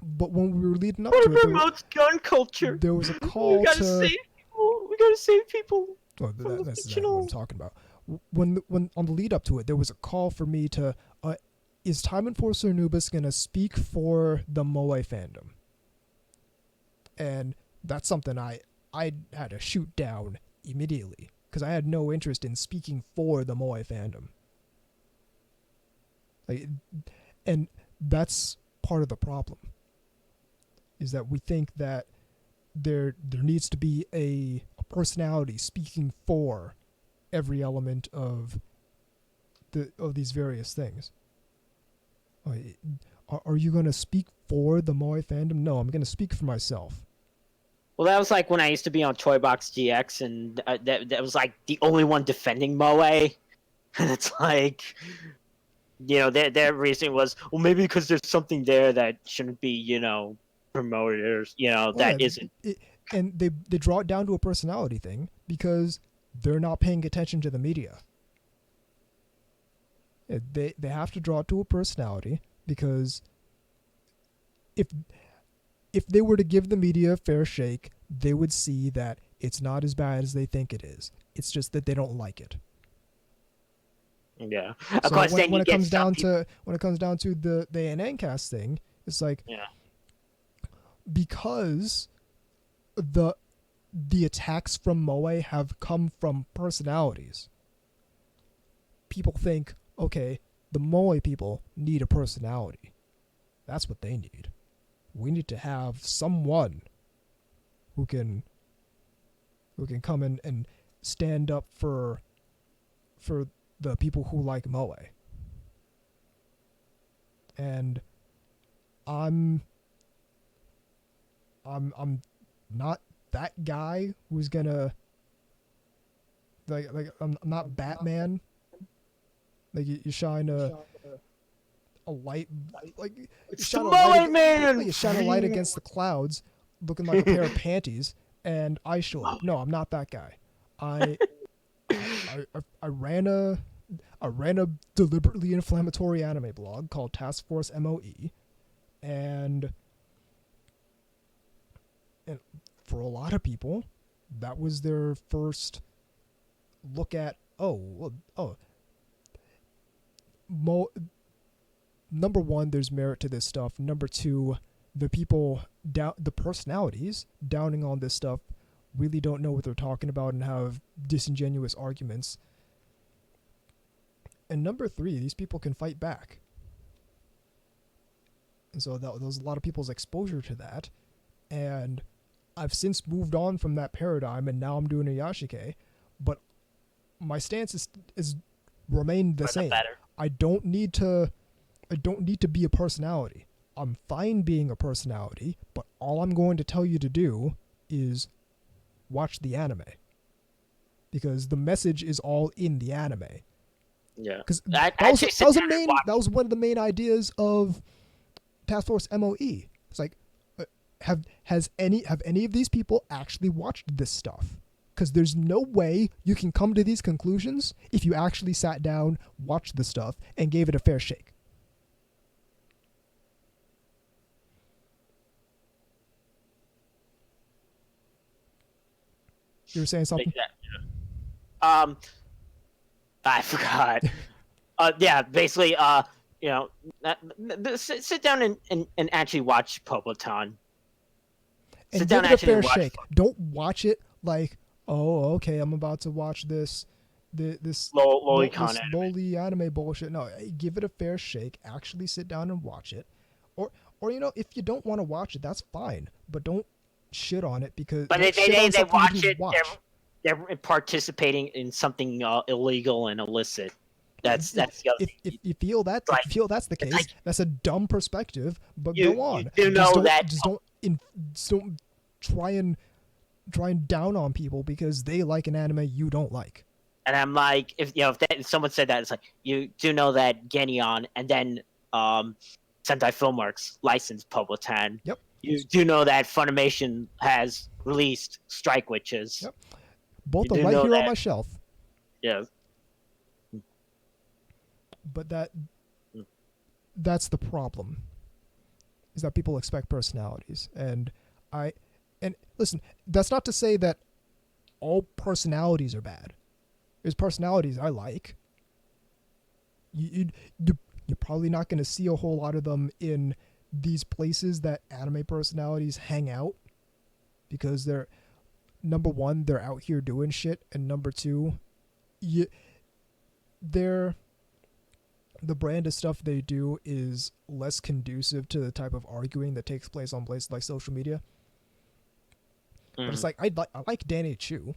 But when we were leading up to it, promotes gun culture. There was a call we gotta save people. We gotta save people. Oh, that's exactly what I'm talking about. When on the lead up to it, there was a call for me to, is Time Enforcer Anubis gonna speak for the Moe fandom? And that's something I had to shoot down immediately, because I had no interest in speaking for the Moe fandom. Like, and that's part of the problem, is that we think that there needs to be a personality speaking for every element of these various things. Are you going to speak for the Moe fandom? No, I'm going to speak for myself. Well, that was like when I used to be on Toybox GX, and that was like the only one defending Moe. And it's like, their reasoning was, well, maybe because there's something there that shouldn't be, promoted, or, that isn't. And they draw it down to a personality thing because they're not paying attention to the media. They have to draw it to a personality, because if they were to give the media a fair shake, they would see that it's not as bad as they think it is. It's just that they don't like it. Yeah. Of course, when it comes down to the ANN cast thing, it's like, because the attacks from Moe have come from personalities, people think, okay, the Moe people need a personality. That's what they need. We need to have someone who can come in and stand up for the people who like Moe. And I'm not that guy who's gonna like I'm not Batman. Like, you shine a light, like, it's the Moe Man. Like, you shine a light against the clouds, looking like a pair of panties, and I show up. No, I'm not that guy. I ran a deliberately inflammatory anime blog called Task Force MOE, and for a lot of people, that was their first look at, number one, there's merit to this stuff. Number two, the personalities downing on this stuff really don't know what they're talking about and have disingenuous arguments. And number three, these people can fight back. And so that was a lot of people's exposure to that. And I've since moved on from that paradigm, and now I'm doing a Yashike. But my stance is remained the same. I don't need to be a personality. I'm fine being a personality, but all I'm going to tell you to do is watch the anime, because the message is all in the anime. Yeah, because that was one of the main ideas of Task Force MOE. It's like, have any of these people actually watched this stuff? because there's no way you can come to these conclusions if you actually sat down, watched the stuff, and gave it a fair shake. You were saying something? I forgot. Yeah, basically, sit down and actually watch Popoton. And give it a fair shake. Don't watch it like, oh, okay, I'm about to watch this lowly anime bullshit. No, give it a fair shake. Actually sit down and watch it. Or if you don't want to watch it, that's fine. But don't shit on it because they watch it. They're participating in something illegal and illicit. That's the other thing. If you feel that's the case, like, that's a dumb perspective. But go on. You know just don't try and down on people because they like an anime you don't like. And I'm like, if someone said that, it's like, you do know that Genion and then Sentai Filmworks licensed Popotan. Yep. You do know that Funimation has released Strike Witches. Yep. Both are right here on my shelf. Yes. But that's the problem. Is that people expect personalities. And listen, that's not to say that all personalities are bad. There's personalities I like. You're probably not going to see a whole lot of them in these places that anime personalities hang out because they're, number one, they're out here doing shit, and number two, the brand of stuff they do is less conducive to the type of arguing that takes place on places like social media. But it's like, I like Danny Chu.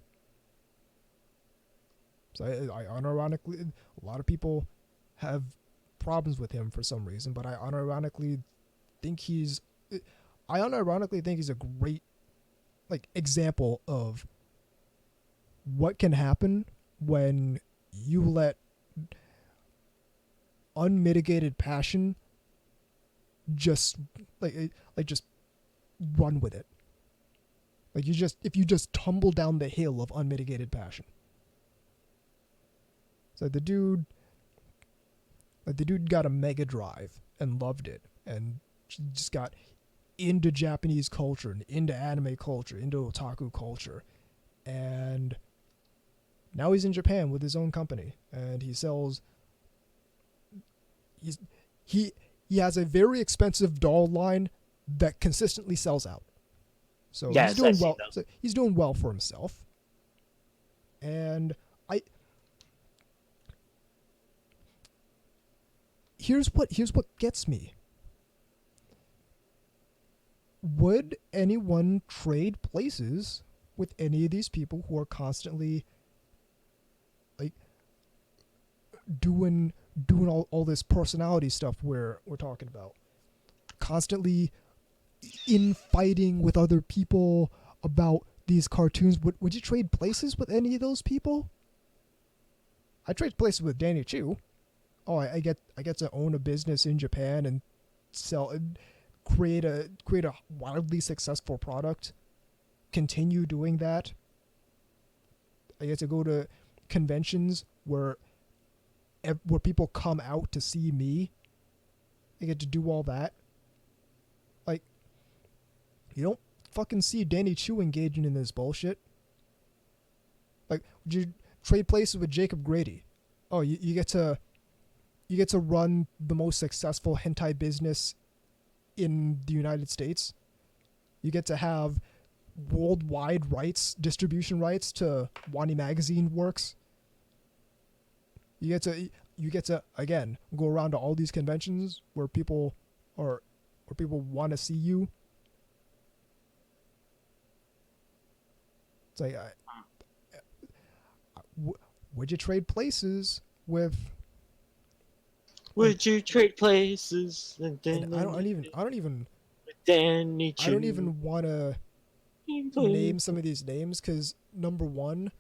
So I unironically, a lot of people have problems with him for some reason, but I unironically think he's a great example of what can happen when you let unmitigated passion just just run with it. If you just tumble down the hill of unmitigated passion. So the dude got a Mega Drive and loved it and just got into Japanese culture and into anime culture, into otaku culture. And now he's in Japan with his own company and he has a very expensive doll line that consistently sells out. So yes, he's doing well. So he's doing well for himself. And here's what gets me. Would anyone trade places with any of these people who are constantly doing all this personality stuff we're talking about? Constantly infighting with other people about these cartoons. Would you trade places with any of those people? I trade places with Danny Chu. Oh, I get to own a business in Japan and sell and create a wildly successful product. Continue doing that. I get to go to conventions where people come out to see me. I get to do all that. You don't fucking see Danny Chu engaging in this bullshit. Would you trade places with Jacob Grady? Oh, you get to run the most successful hentai business in the United States. You get to have worldwide distribution rights to Wani Magazine works. You get to again go around to all these conventions where people want to see you. It's like, would you trade places with? Would you trade places? I don't even want to name some of these names because number one,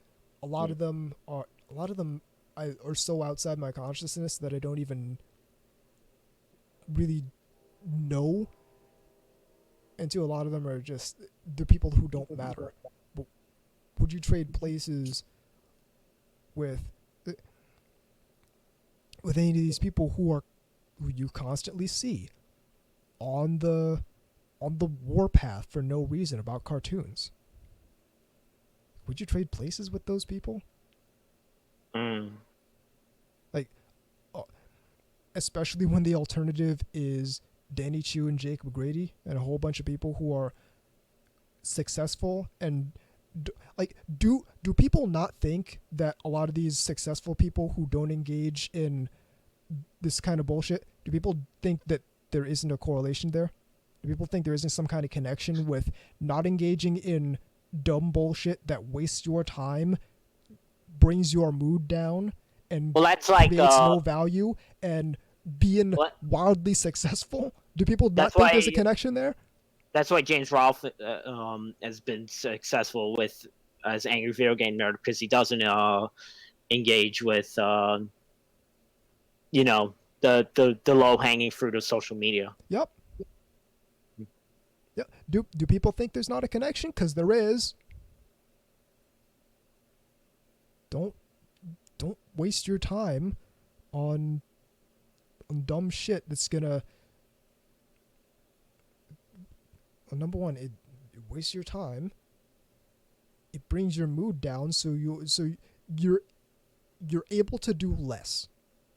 a lot of them are so outside my consciousness that I don't even really know. And two, a lot of them are just the people who don't matter. But would you trade places with any of these people who you constantly see on the warpath for no reason about cartoons? Would you trade places with those people? Like, especially when the alternative is Danny Chu and Jake McGrady and a whole bunch of people who are successful. And do people not think that a lot of these successful people who don't engage in this kind of bullshit, do people think that there isn't a correlation there? Do people think there isn't some kind of connection with not engaging in dumb bullshit that wastes your time, brings your mood down, and that's like creates no value, and being wildly successful? Do people not think there's a connection there? That's why James Rolfe has been successful as Angry Video Game Nerd, because he doesn't engage with the low hanging fruit of social media. Yep. Yeah. Do people think there's not a connection? Because there is. Don't waste your time on dumb shit that's gonna. Number one, it wastes your time. It brings your mood down, so you're able to do less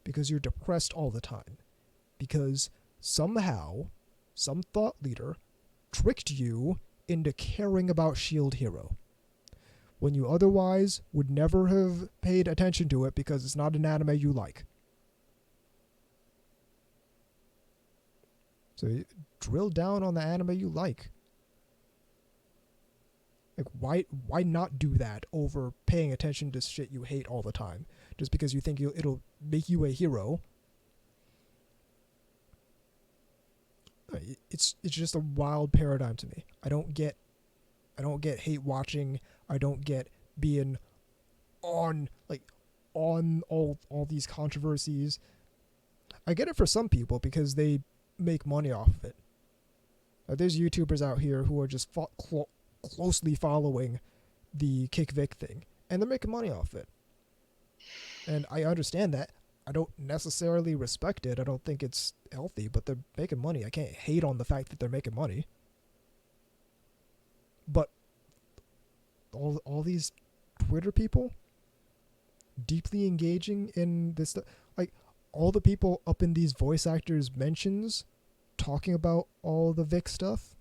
because you're depressed all the time, because somehow some thought leader tricked you into caring about Shield Hero when you otherwise would never have paid attention to it because it's not an anime you like. So drill down on the anime you like. Like, why not do that over paying attention to shit you hate all the time just because you think it'll make you a hero? It's just a wild paradigm to me. I don't get hate watching. I don't get being on all these controversies. I get it for some people because they make money off of it. There's YouTubers out here who are just closely following the Kick Vic thing, and they're making money off it. And I understand that. I don't necessarily respect it. I don't think it's healthy, but they're making money. I can't hate on the fact that they're making money. But all these Twitter people deeply engaging in this stuff, like all the people up in these voice actors mentions talking about all the Vic stuff,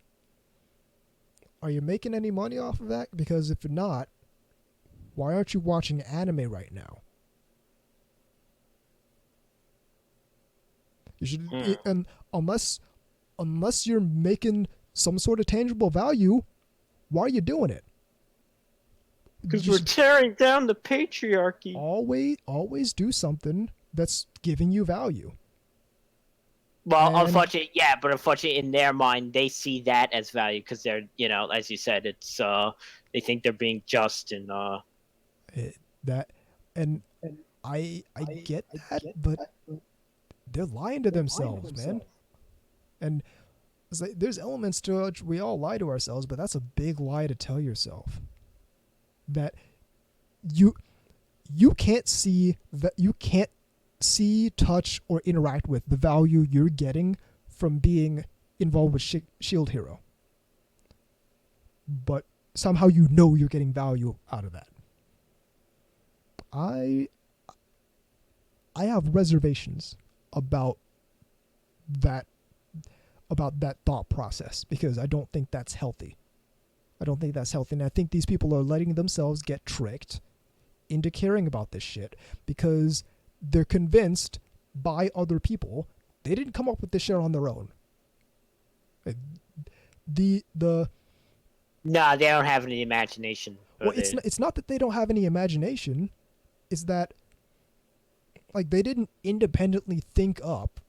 are you making any money off of that? Because if you're not, why aren't you watching anime right now? You should, and unless you're making some sort of tangible value, why are you doing it? Because we're tearing down the patriarchy. Always do something that's giving you value. Well, unfortunately, in their mind, they see that as value because they're, as you said, it's they think they're being just and I get that, but they're lying to themselves, man. And it's like, there's elements to which we all lie to ourselves, but that's a big lie to tell yourself that you can't see, touch, or interact with the value you're getting from being involved with Shield Hero. But somehow you're getting value out of that. I have reservations about that thought process because I don't think that's healthy. And I think these people are letting themselves get tricked into caring about this shit because they're convinced by other people. They didn't come up with this shit on their own. No, they don't have any imagination. Well, it's not that they don't have any imagination. It's that they didn't independently think up,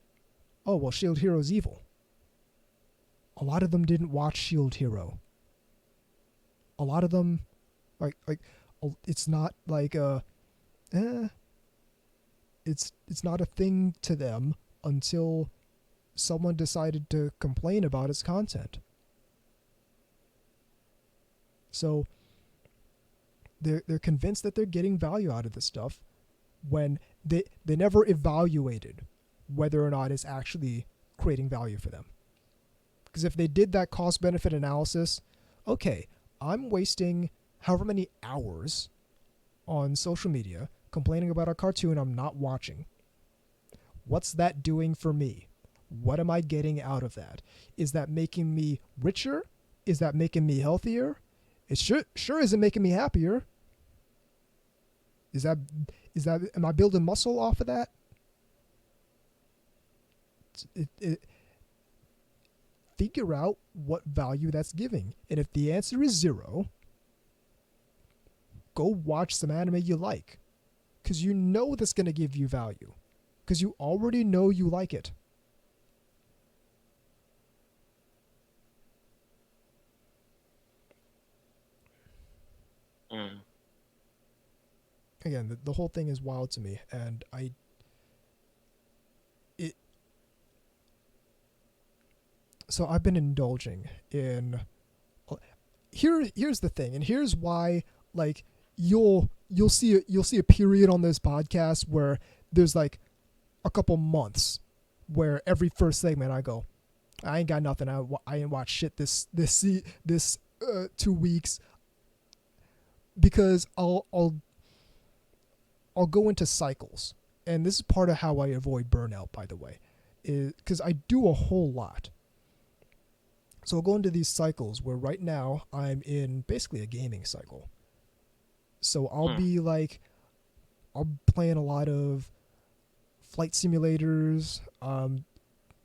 oh, well, Shield Hero's evil. A lot of them didn't watch Shield Hero. A lot of them, it's not it's not a thing to them until someone decided to complain about its content. So they're convinced that they're getting value out of this stuff when they never evaluated whether or not it's actually creating value for them. Because if they did that cost benefit analysis, okay, I'm wasting however many hours on social media complaining about a cartoon I'm not watching. What's that doing for me? What am I getting out of that? Is that making me richer? Is that making me healthier? It sure isn't making me happier. Is that am I building muscle off of that? Figure out what value that's giving. And if the answer is 0, go watch some anime you like. Because you know that's going to give you value. Because you already know you like it. Again, the whole thing is wild to me, and so I've been indulging in. Here's the thing, and here's why. Like you'll see a period on this podcast where there's like a couple months where every first segment I go, I ain't got nothing. I ain't watched shit this 2 weeks, because I'll go into cycles, and this is part of how I avoid burnout, by the way, is because I do a whole lot. So I'll go into these cycles where right now I'm in basically a gaming cycle. So I'll be like, I'll playing a lot of flight simulators,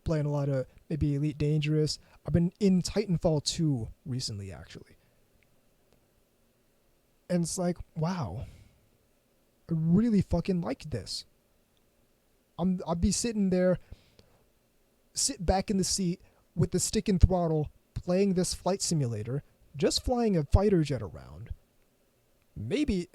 playing a lot of maybe Elite Dangerous. I've been in Titanfall 2 recently, actually. And it's like, wow, I really fucking like this. I'll be sitting there, sit back in the seat with the stick and throttle, playing this flight simulator, just flying a fighter jet around. Maybe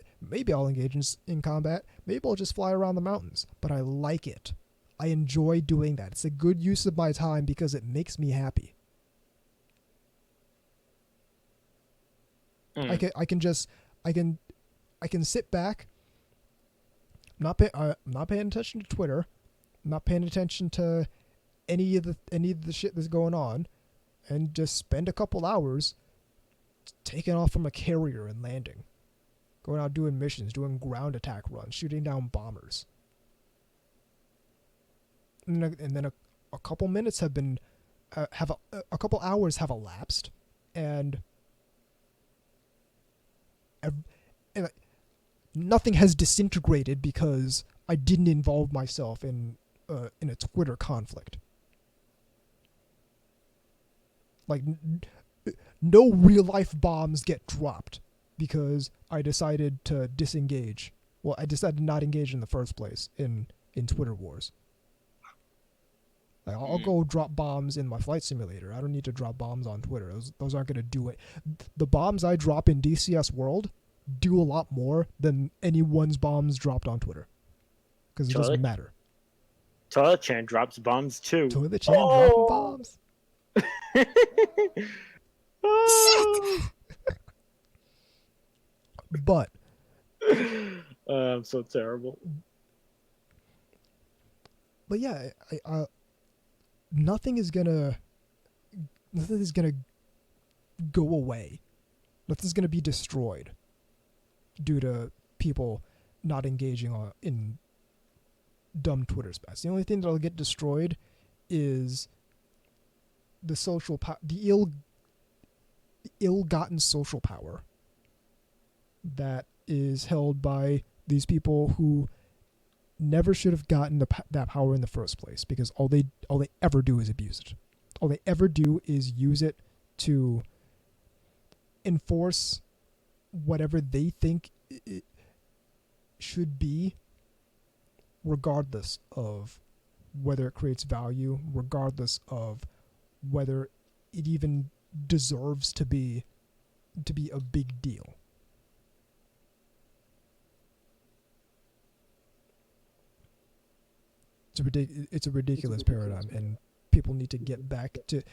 I'll engage in combat. Maybe I'll just fly around the mountains. But I like it. I enjoy doing that. It's a good use of my time because it makes me happy. I can sit back. I'm not paying attention to Twitter. I'm not paying attention to any of the shit that's going on, and just spend a couple hours taking off from a carrier and landing, going out doing missions, doing ground attack runs, shooting down bombers. And then a couple minutes have been a couple hours have elapsed, and nothing has disintegrated because I didn't involve myself in a Twitter conflict. Like, no real life bombs get dropped because I decided to disengage. Well, I decided to not engage in the first place in Twitter wars. Like, I'll go drop bombs in my flight simulator. I don't need to drop bombs on Twitter. Those aren't going to do it. The bombs I drop in DCS World do a lot more than anyone's bombs dropped on Twitter. Because it doesn't matter. Toilet Chan drops bombs too. Toilet Chan dropping bombs. But I'm so terrible. But yeah, nothing is gonna go away. Nothing's gonna be destroyed due to people not engaging in dumb Twitter spats. The only thing that'll get destroyed is the social the ill-gotten social power that is held by these people who never should have gotten that power in the first place, because all they ever do is abuse it. All they ever do is use it to enforce whatever they think it should be, regardless of whether it creates value, regardless of whether it even deserves to be a big deal. It's a ridiculous paradigm, and people need to get back to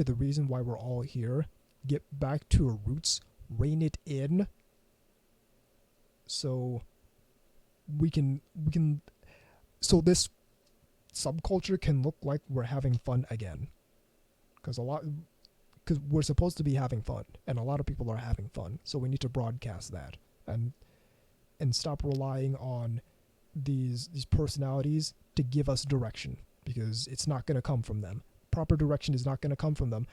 the reason why we're all here. Get back to our roots. rein it in, so we can so this subculture can look like we're having fun again, because we're supposed to be having fun, and a lot of people are having fun, so we need to broadcast that and stop relying on these personalities to give us direction, because it's not going to come from them. Proper direction is not going to come from them,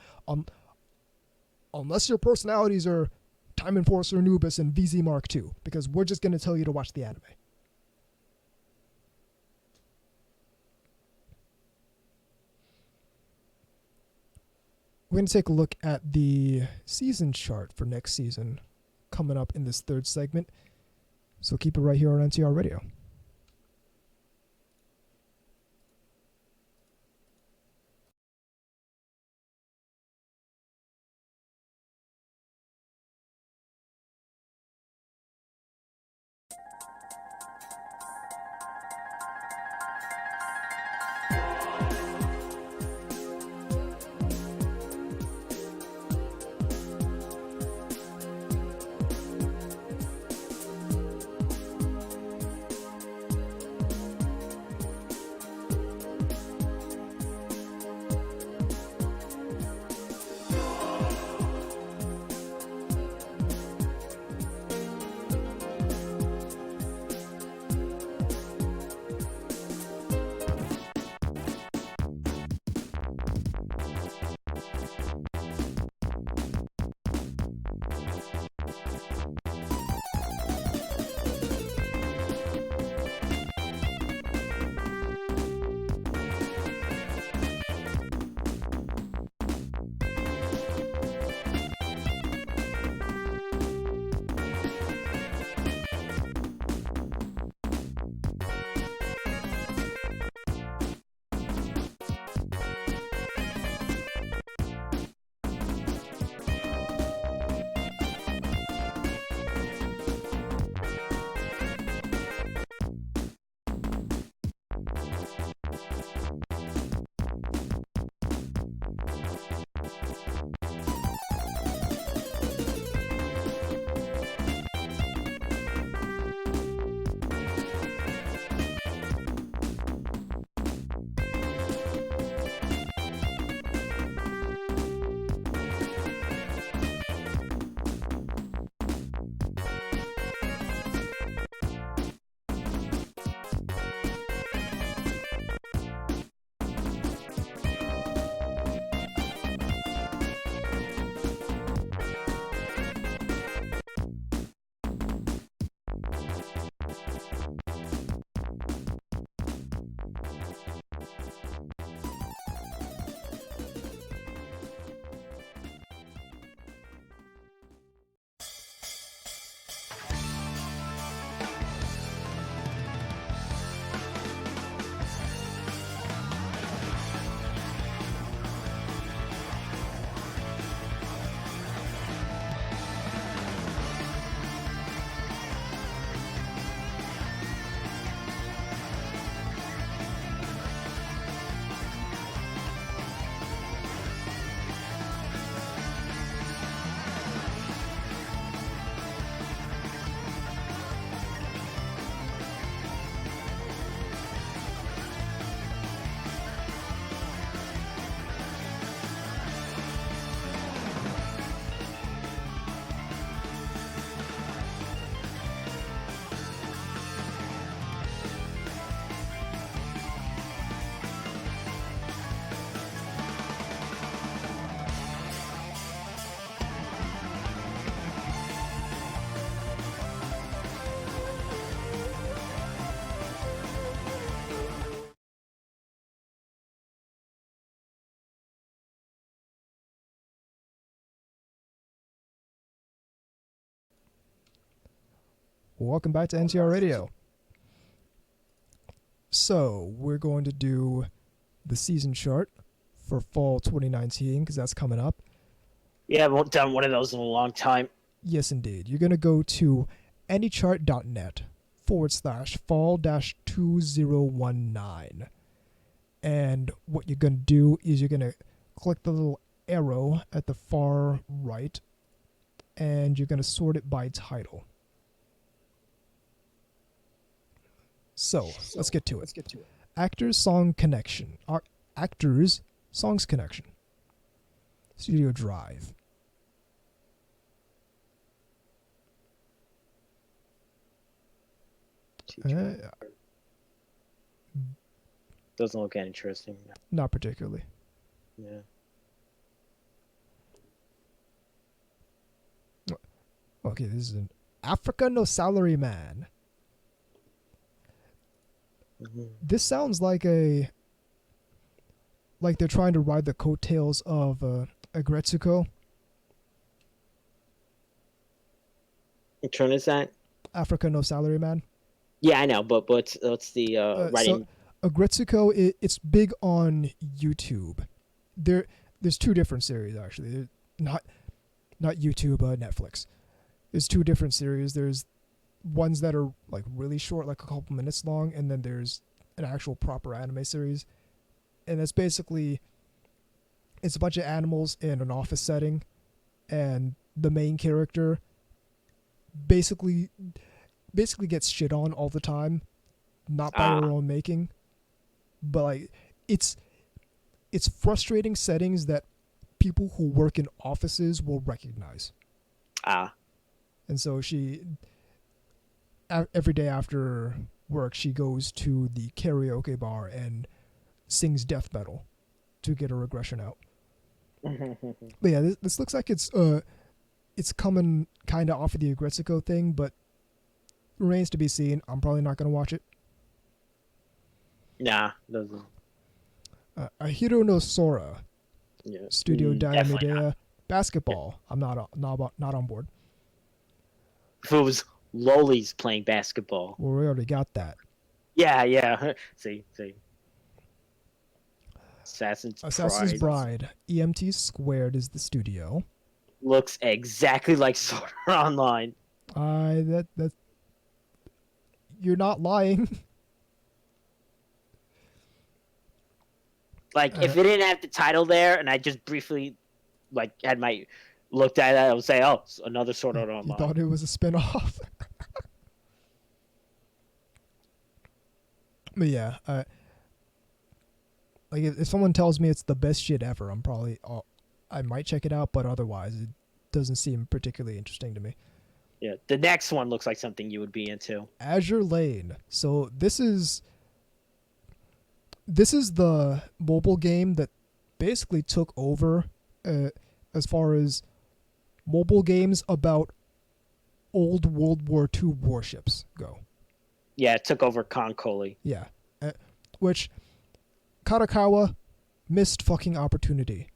unless your personalities are Time Enforcer Anubis and VZ Mark II, because we're just going to tell you to watch the anime. We're going to take a look at the season chart for next season coming up in this third segment, so keep it right here on NTR Radio. Welcome back to NTR Radio. So, we're going to do the season chart for fall 2019, because that's coming up. Yeah, I haven't done one of those in a long time. Yes, indeed. You're going to go to anychart.net/fall-2019. And what you're going to do is you're going to click the little arrow at the far right and you're going to sort it by title. So, let's get to it. Actors Song Connection. Actors Songs Connection. Studio Drive. Doesn't look interesting. Not particularly. Yeah. Okay, this is an Africa No Salary Man. Mm-hmm. This sounds like they're trying to ride the coattails of Agretsuko. Which one is that? Africa No Salary Man. Yeah, I know, but what's the writing? So Agretsuko, it's big on YouTube. There's two different series actually. Not YouTube, Netflix. There's two different series. There's ones that are like really short, like a couple minutes long, and then there's an actual proper anime series. And it's basically it's a bunch of animals in an office setting, and the main character basically gets shit on all the time, not by her own making, but like it's frustrating settings that people who work in offices will recognize. And so every day after work, she goes to the karaoke bar and sings death metal to get her aggression out. But yeah, this looks like it's coming kind of off of the Agretsuko thing, but remains to be seen. I'm probably not going to watch it. Nah, doesn't. Ahiro no Sora. Yeah. Studio Dynamidea. Basketball. I'm not on board. If it was lollies playing basketball. Well, we already got that. Yeah. See. Assassin's Bride. EMT Squared is the studio. Looks exactly like Sword Art Online. That you're not lying. Like if it didn't have the title there, and I just briefly had looked at it, I would say, "Oh, it's another Sword Art Online." You thought it was a spinoff. But yeah, like if someone tells me it's the best shit ever, I might check it out, but otherwise it doesn't seem particularly interesting to me. Yeah, the next one looks like something you would be into. Azure Lane. So this is the mobile game that basically took over as far as mobile games about old World War II warships go. Yeah, it took over Concoli. Yeah. Which Kadokawa missed fucking opportunity.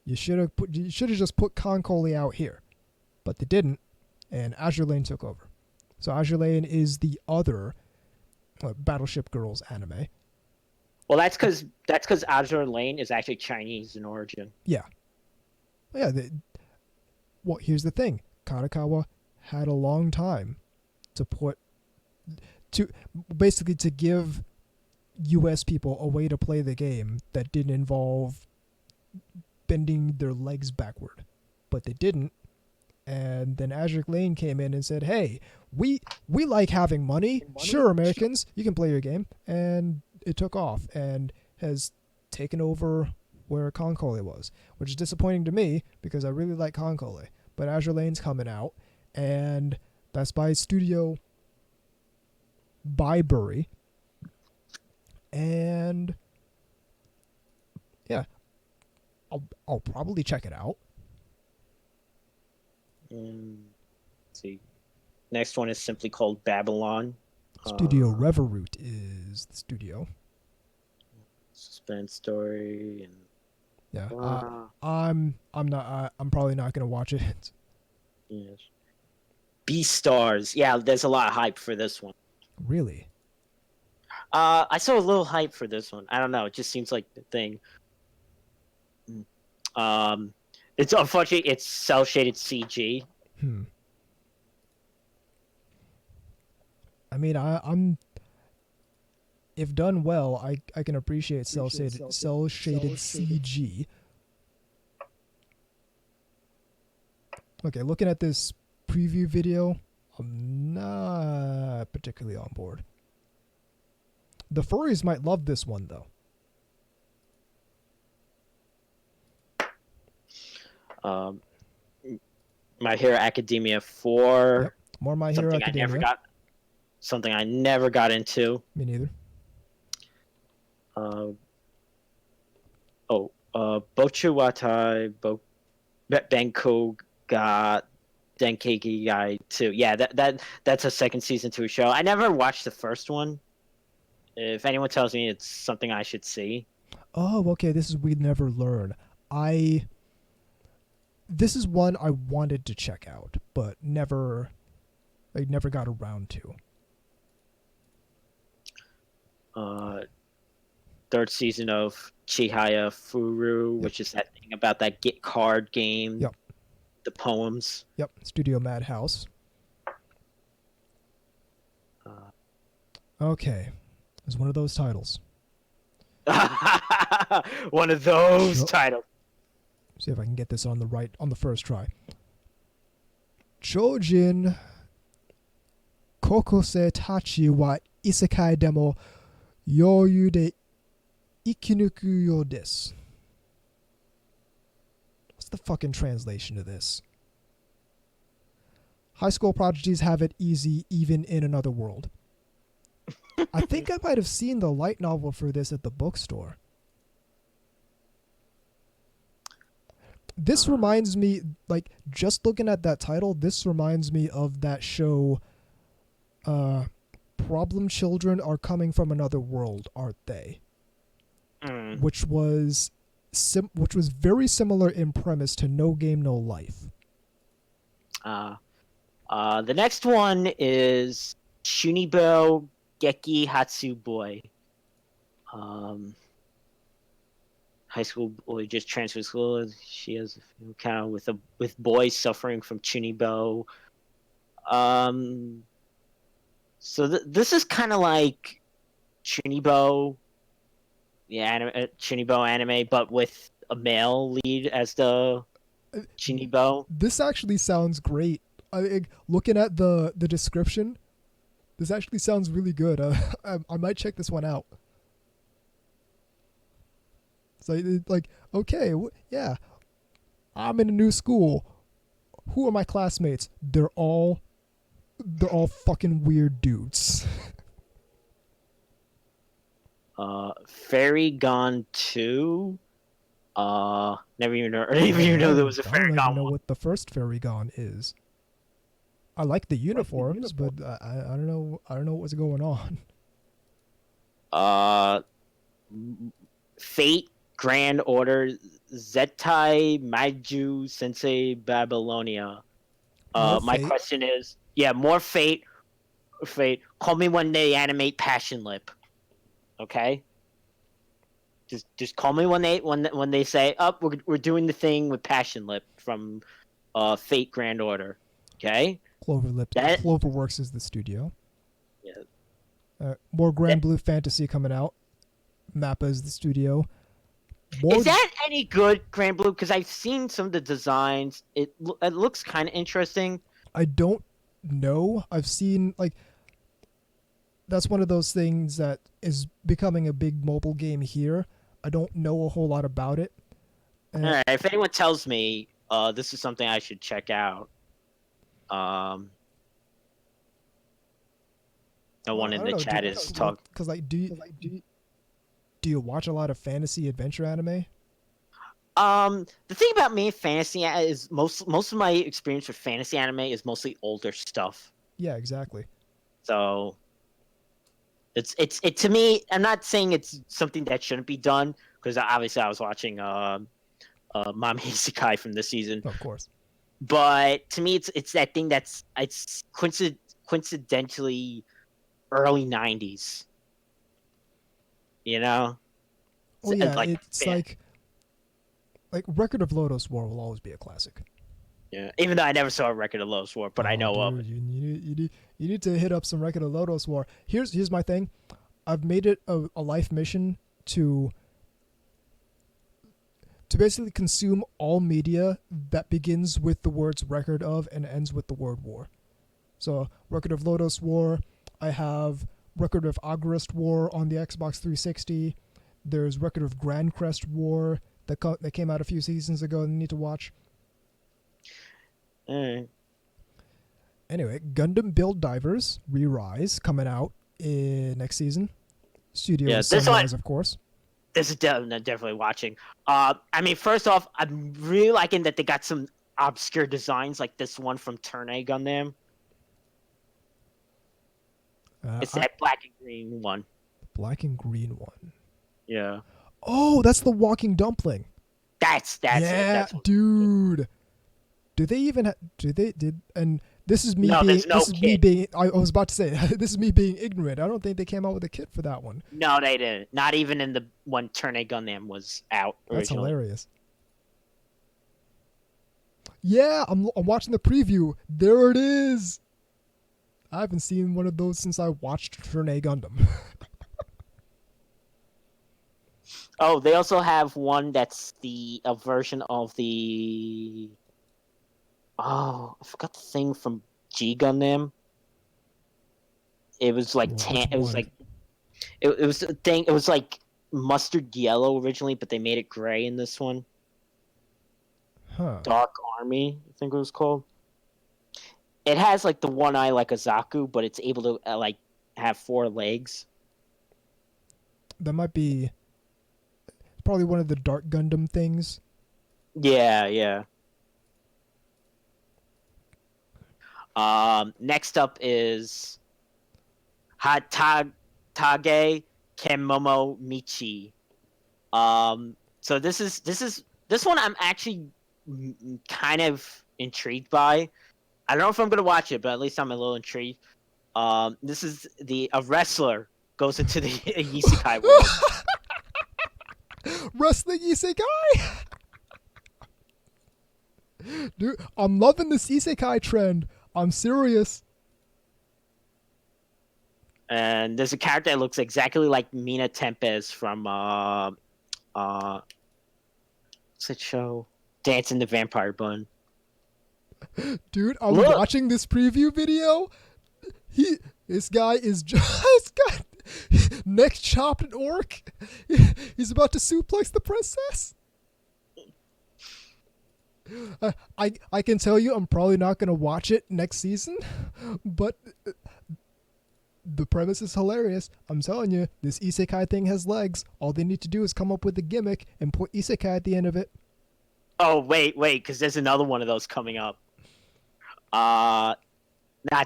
You should have just put Concoli out here. But they didn't, and Azure Lane took over. So Azure Lane is the other Battleship Girls anime. Well, that's because Azure Lane is actually Chinese in origin. Yeah. Yeah. Well, here's the thing. Kadokawa had a long time to give U.S. people a way to play the game that didn't involve bending their legs backward. But they didn't. And then Azure Lane came in and said, hey, we like having money. Sure, Americans, you can play your game. And it took off and has taken over where Concoli was, which is disappointing to me because I really like Concoli. But Azure Lane's coming out, and that's by Studio Bybury. And yeah, I'll probably check it out. Let's see. Next one is simply called Babylon. Studio Reveroot is the studio. Suspense story and yeah. I'm probably not gonna watch it. Yes. Beastars. Yeah, there's a lot of hype for this one. Really? I saw a little hype for this one. I don't know. It just seems like the thing. It's unfortunately it's cell shaded CG. I mean, I'm if done well, I can appreciate cell shaded CG. Okay, looking at this preview video, I'm not particularly on board. The furries might love this one, though. My Hero Academia 4. Yep. More My Hero Academia. Something I never got into. Me neither. Bochu Watai, Benko ga Denkeiki Guy 2. Yeah, that's a second season to a show. I never watched the first one. If anyone tells me it's something I should see. Oh, okay. This is We Never Learn. This is one I wanted to check out, but I never got around to. Third season of Chihaya Furu, Yep. which is that thing about that Get card game. Yep. The poems. Yep. Studio Madhouse. Okay. It's one of those titles. One of those Sure. titles. See if I can get this on the first try. Chojin Kokose Tachi wa isekai demo yoyu de ikinuku yo desu. What's the fucking translation of this? High school prodigies have it easy even in another world. I think I might have seen the light novel for this at the bookstore. This reminds me, like, just looking at that title, this reminds me of that show, Problem Children Are Coming from Another World, Aren't They? Mm. Which was very similar in premise to No Game, No Life. The next one is Shunibo Geki Hatsuboi. High school boy just transferred school. She has a encounter with boys suffering from Chunibo. So this is kind of like Chunibo, Chunibo anime, but with a male lead as the Chunibo. This actually sounds great. Looking at the description, this actually sounds really good. I might check this one out. So, like, okay, yeah, I'm in a new school. Who are my classmates? They're all fucking weird dudes. Fairy Gone 2. Never even know there was a Fairy I don't Gone even know 1. what the first Fairy Gone is. I like the uniforms, but I don't know what's going on. Fate Grand Order Zettai Maiju Sensei Babylonia. My Fate? question is, more Fate. Call me when they animate Passion Lip. Okay. Just call me when they say, we're doing the thing with Passion Lip from Fate Grand Order. Okay. Cloverworks is the studio. Yeah. More Grand Blue Fantasy coming out. Mappa is the studio. Is that any good, Grand Blue? Because I've seen some of the designs. It looks kind of interesting. I don't know. I've seen, like, that's one of those things that is becoming a big mobile game here. I don't know a whole lot about it. All right, if anyone tells me this is something I should check out, no one in the chat is talking. Because, like, do you watch a lot of fantasy adventure anime? The thing about me, fantasy is most of my experience with fantasy anime is mostly older stuff. Yeah, exactly. So it's to me. I'm not saying it's something that shouldn't be done, because obviously I was watching Mami Isekai from this season. Of course. But to me, it's that thing that's coincidentally early 90s. You know? Well, yeah, it's like Record of Lodoss War will always be a classic. Yeah, even though I never saw a Record of Lodoss War, but I know of it. You need to hit up some Record of Lodoss War. Here's my thing. I've made it a life mission to to basically consume all media that begins with the words record of and ends with the word war. So Record of Lodoss War, I have Record of Agrest War on the Xbox 360. There's Record of Grand Crest War that came out a few seasons ago and you need to watch. Alright. Anyway, Gundam Build Divers Re-Rise coming out next season. Studio Sunrise, of course. This is definitely watching. I mean, first off, I'm really liking that they got some obscure designs like this one from Turn A Gundam. It's that black and green one. Black and green one. Yeah. Oh, that's the walking dumpling. That's yeah, it. That's dude. Do they even? And this is me no, being. There's no this is kit. me being. I was about to say this is me being ignorant. I don't think they came out with a kit for that one. No, they didn't. Not even in the when Turn A Gundam was out originally. That's hilarious. Yeah, I'm watching the preview. There it is. I haven't seen one of those since I watched Turn A Gundam. Oh, they also have one that's a version of the. Oh, I forgot the thing from G Gundam. It was like it was like it was a thing. It was like mustard yellow originally, but they made it gray in this one. Huh. Dark Army, I think it was called. It has like the one eye like a Zaku, but it's able to like have 4 legs. That might be probably one of the Dark Gundam things. Yeah. Next up is Hatage Kemomo Michi. So this one I'm actually kind of intrigued by. I don't know if I'm gonna watch it, but at least I'm a little intrigued. This is a wrestler goes into the isekai world. Wrestling isekai. Dude, I'm loving this isekai trend. I'm serious. And there's a character that looks exactly like Mina Tempest from what's that show? Dancing the Vampire Bun. Dude, I'm watching this preview video. This guy is just got neck chopped an orc. He's about to suplex the princess. I can tell you I'm probably not going to watch it next season, but the premise is hilarious. I'm telling you, this isekai thing has legs. All they need to do is come up with a gimmick and put isekai at the end of it. Oh, wait, because there's another one of those coming up. Not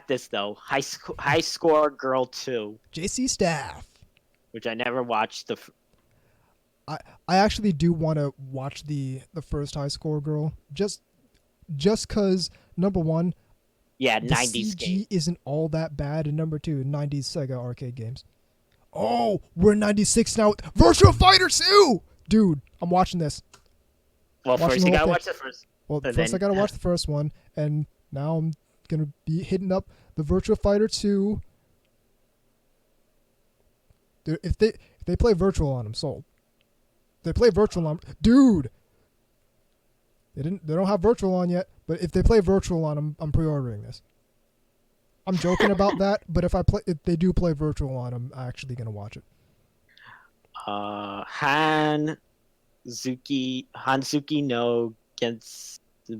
this, though. High Score Girl 2. JC Staff. Which I never watched. I actually do want to watch the first High Score Girl. Just because, number one, yeah, the 90s CG game isn't all that bad, and number two, 90s Sega arcade games. Oh, we're in 96 now. Virtua Fighter 2! Dude, I'm watching this. Well, first you gotta watch the first. Well, first I gotta watch the first one, and now I'm gonna be hitting up the Virtua Fighter 2. Dude, if they play Virtual on them, sold. They play Virtual on, dude. They don't have Virtual on yet, but if they play Virtual on them, I'm pre-ordering this. I'm joking about that, but if they do play Virtual on them, I'm actually gonna watch it. Hanzuki no against a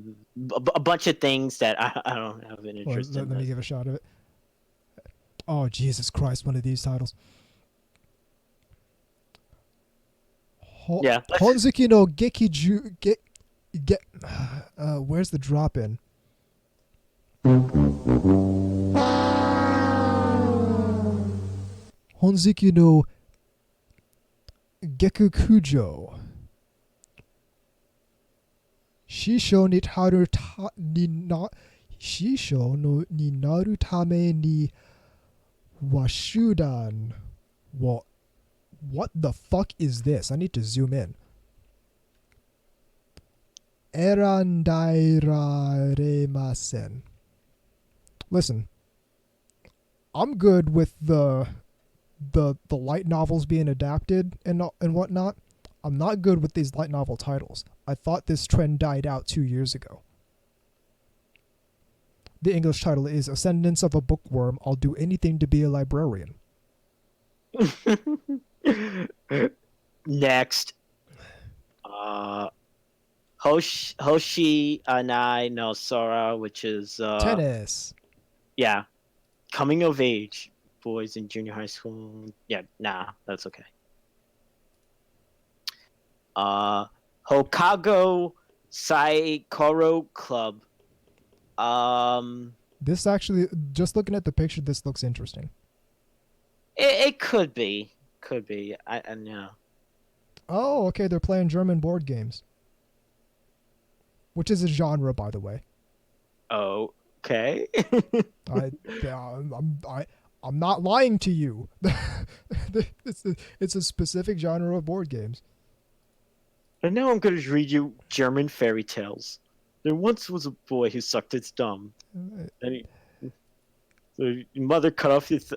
bunch of things that I don't have an interest in. Let me give a shot of it. Oh, Jesus Christ, one of these titles. Hanzuki no Gekiju where's the drop in? Hanzuki no Gekukujo. Shisho ni taru Shisho no ni naru tame ni washudan. What the fuck is this? I need to zoom in. Erandairaremasen. Listen, I'm good with the light novels being adapted and whatnot. I'm not good with these light novel titles. I thought this trend died out 2 years ago. The English title is Ascendance of a Bookworm. I'll do anything to be a librarian. Next. Hoshi Anai no Sora, which is Tennis. Yeah. Coming of age. Boys in junior high school. Yeah, nah, that's okay. Hokago Saikoro Club. This actually, just looking at the picture, this looks interesting. It could be. Could be. I know. Oh, okay, they're playing German board games. Which is a genre, by the way. Okay. I'm not lying to you. It's a specific genre of board games. And now I'm going to read you German fairy tales. There once was a boy who sucked his thumb. And his mother cut off his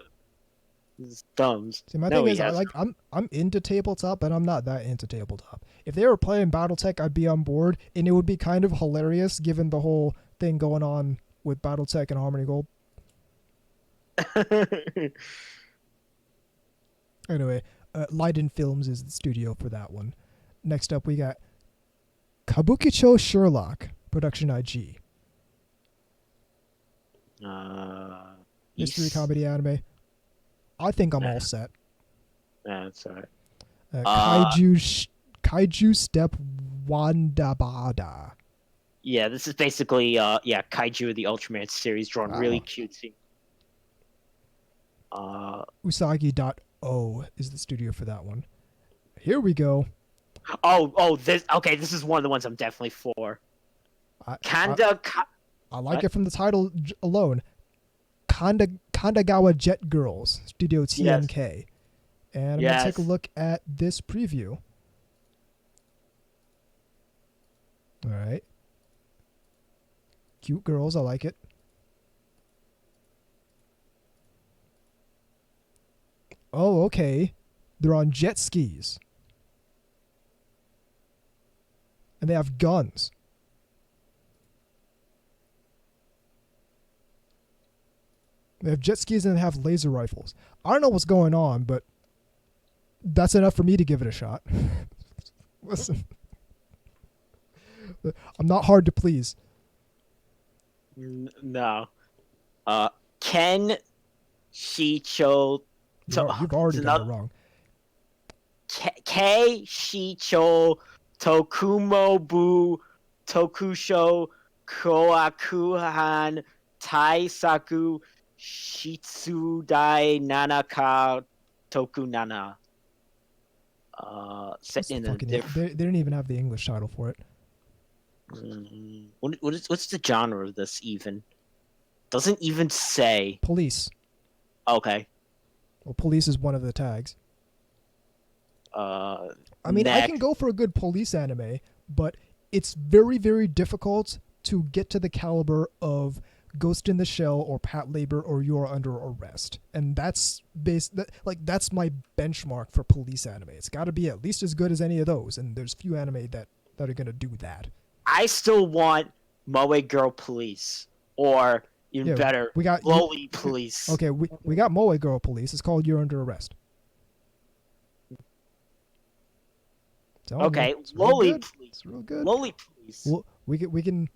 thumbs. See, my thing is, I'm into tabletop, but I'm not that into tabletop. If they were playing BattleTech, I'd be on board, and it would be kind of hilarious given the whole thing going on with BattleTech and Harmony Gold. Anyway, Leiden Films is the studio for that one. Next up, we got Kabukicho Sherlock, Production IG. Mystery comedy anime. I think I'm all set. That's alright. Kaiju Step Wandabada. Yeah, this is basically Kaiju the Ultraman series drawn really cutesy. Usagi.O is the studio for that one. Here we go. This is one of the ones I'm definitely for. I like it from the title alone. Kandagawa Jet Girls, Studio TNK. Yes. And I'm going to take a look at this preview. All right. Cute girls, I like it. Oh, okay. They're on jet skis. And they have guns. They have jet skis and they have laser rifles. I don't know what's going on, but that's enough for me to give it a shot. Listen. I'm not hard to please. No. Ken Shicho. You've already got it wrong. Kei Shicho Tokumobu Tokusho Koakuhan Taisaku Shitsudai Nanaka Tokunana. Set in a they didn't even have the English title for it. What's the genre of this even? Doesn't even say. Police. Okay. Well, police is one of the tags. I mean, next. I can go for a good police anime, but it's very, very difficult to get to the caliber of Ghost in the Shell or Patlabor or You're Under Arrest. And that's that's my benchmark for police anime. It's got to be at least as good as any of those, and there's few anime that are going to do that. I still want Moe Girl Police, or even better, we got Loli Police. Okay, we got Moe Girl Police. It's called You're Under Arrest. Okay, Loli Police. It's real good. Loli Police. Well, we can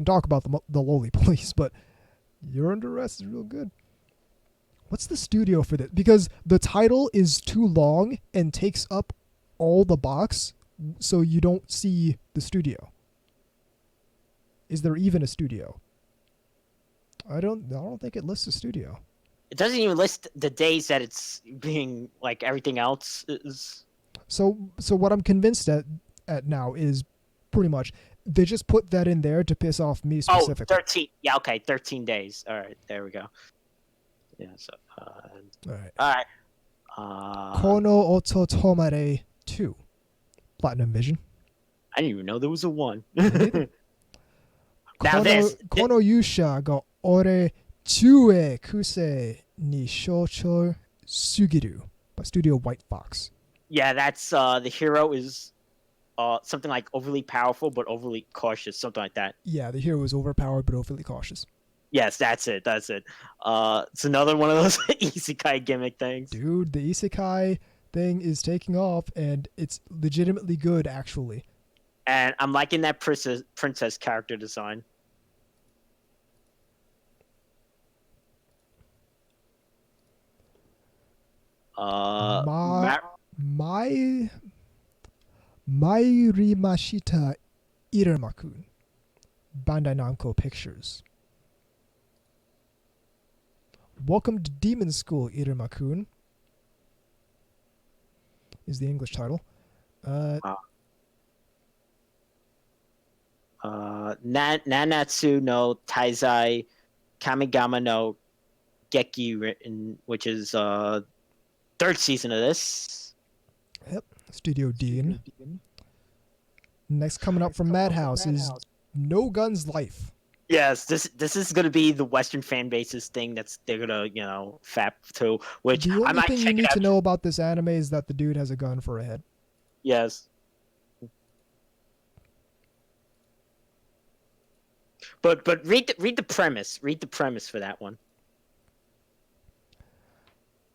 talk about the Loli Police, but You're Under Arrest is real good. What's the studio for this? Because the title is too long and takes up all the box, so you don't see the studio. Is there even a studio? I don't think it lists a studio. It doesn't even list the days that it's being like everything else is. So what I'm convinced at now is pretty much they just put that in there to piss off me specifically. 13. Yeah, okay, 13 days. All right, there we go. Yeah, so all right. Kono Oto Tomare 2. Platinum Vision. I didn't even know there was a 1. Kono Yusha ga Ore Chue Kuse ni Shocho Sugiru by Studio White Fox. Yeah, that's the hero is something like overly powerful but overly cautious, something like that. Yeah, the hero is overpowered but overly cautious. Yes, that's it. That's it. It's another one of those isekai gimmick things. Dude, the isekai thing is taking off, and it's legitimately good, actually. And I'm liking that princess character design. My Rimashita Iruma-kun, Bandai Namco Pictures. Welcome to Demon School, Iruma-kun, is the English title. Nanatsu no Taizai Kamigama no Geki, which is third season of this. Yep, Studio Dean. Next coming up from Madhouse is No Guns Life. Yes, this is gonna be the Western fan base's thing that's they're gonna fap to. Which the I only might thing check you need it out. to know about this anime is that the dude has a gun for a head. Yes. But read the premise. Read the premise for that one.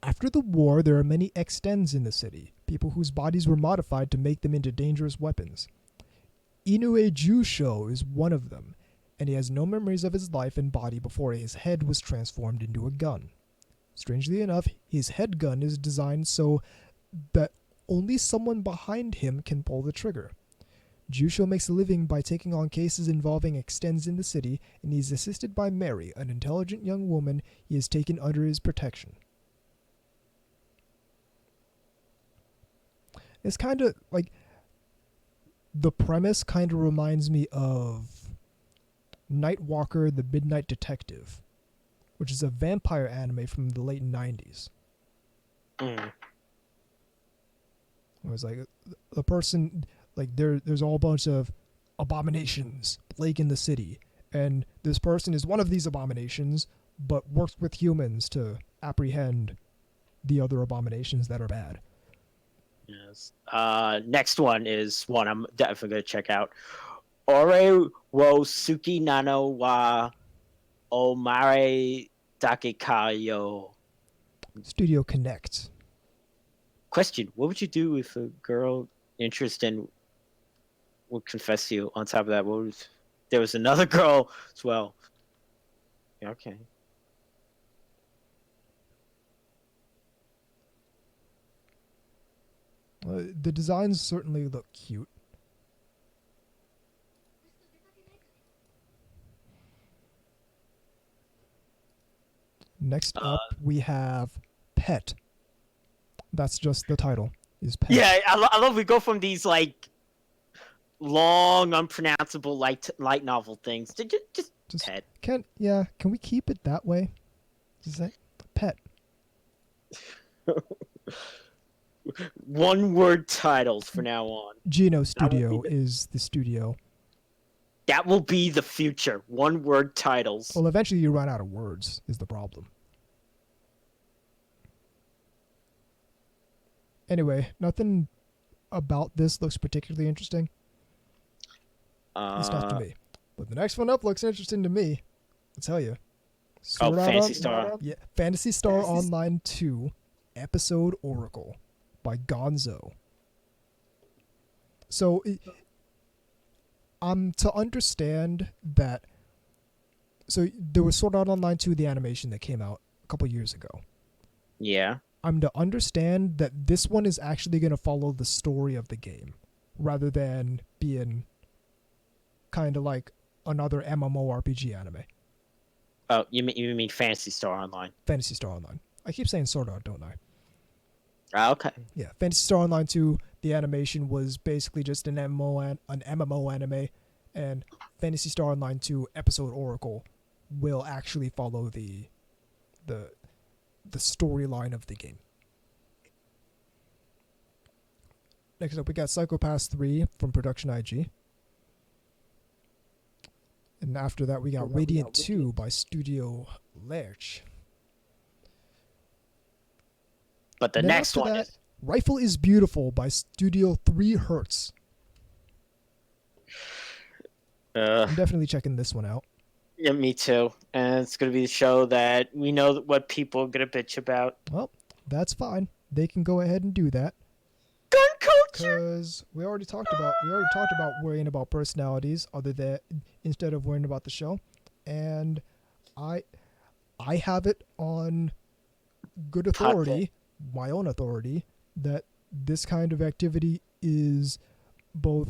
After the war, there are many extends in the city, people whose bodies were modified to make them into dangerous weapons. Inoue Jusho is one of them, and he has no memories of his life and body before his head was transformed into a gun. Strangely enough, his head gun is designed so that only someone behind him can pull the trigger. Jusho makes a living by taking on cases involving extends in the city, and he is assisted by Mary, an intelligent young woman he has taken under his protection. It's kind of like, the premise kind of reminds me of Nightwalker, the Midnight Detective, which is a vampire anime from the late 90s. It was like the person, like there's a whole bunch of abominations plaguing the city, and this person is one of these abominations, but works with humans to apprehend the other abominations that are bad. Yes. Next one is one I'm definitely gonna check out. Ore wo Suki Nano wa Omare Dakekayo. Studio Connect. Question: what would you do if a girl interested would confess to you? On top of that, there was another girl as well? Yeah, okay. The designs certainly look cute. Next up, we have Pet. That's just the title. Is Pet. Yeah, I love we go from these like long, unpronounceable light novel things to just Pet. Can we keep it that way? Just say Pet. One word titles for now on. Geno Studio is the studio. That will be the future. One word titles. Well, eventually you run out of words is the problem. Anyway, nothing about this looks particularly interesting. At least not to me. But the next one up looks interesting to me. I'll tell you. Phantasy Star. Yeah, Phantasy Star Online 2, Episode Oracle by Gonzo. So, to understand that, so there was Sword Art Online 2, the animation that came out a couple years ago. Yeah. I'm to understand that this one is actually going to follow the story of the game, rather than being kind of like another MMORPG anime. Oh, you mean Phantasy Star Online? Phantasy Star Online. I keep saying Sword Art, don't I? Okay. Yeah, Phantasy Star Online 2, the animation was basically just an MMO anime, and Phantasy Star Online 2 Episode Oracle will actually follow the storyline of the game. Next up, we got Psycho-Pass 3 from Production IG. And after that, we got Radiant 2 by Studio Lerch. But the Then next after one that, is... Rifle is Beautiful by Studio 3 Hertz. I'm definitely checking this one out. Yeah, me too. And it's going to be the show that we know what people are going to bitch about. Well, that's fine. They can go ahead and do that. Gun culture. Because we already talked about worrying about personalities, other than instead of worrying about the show, and I have it on good authority, my own authority, that this kind of activity is both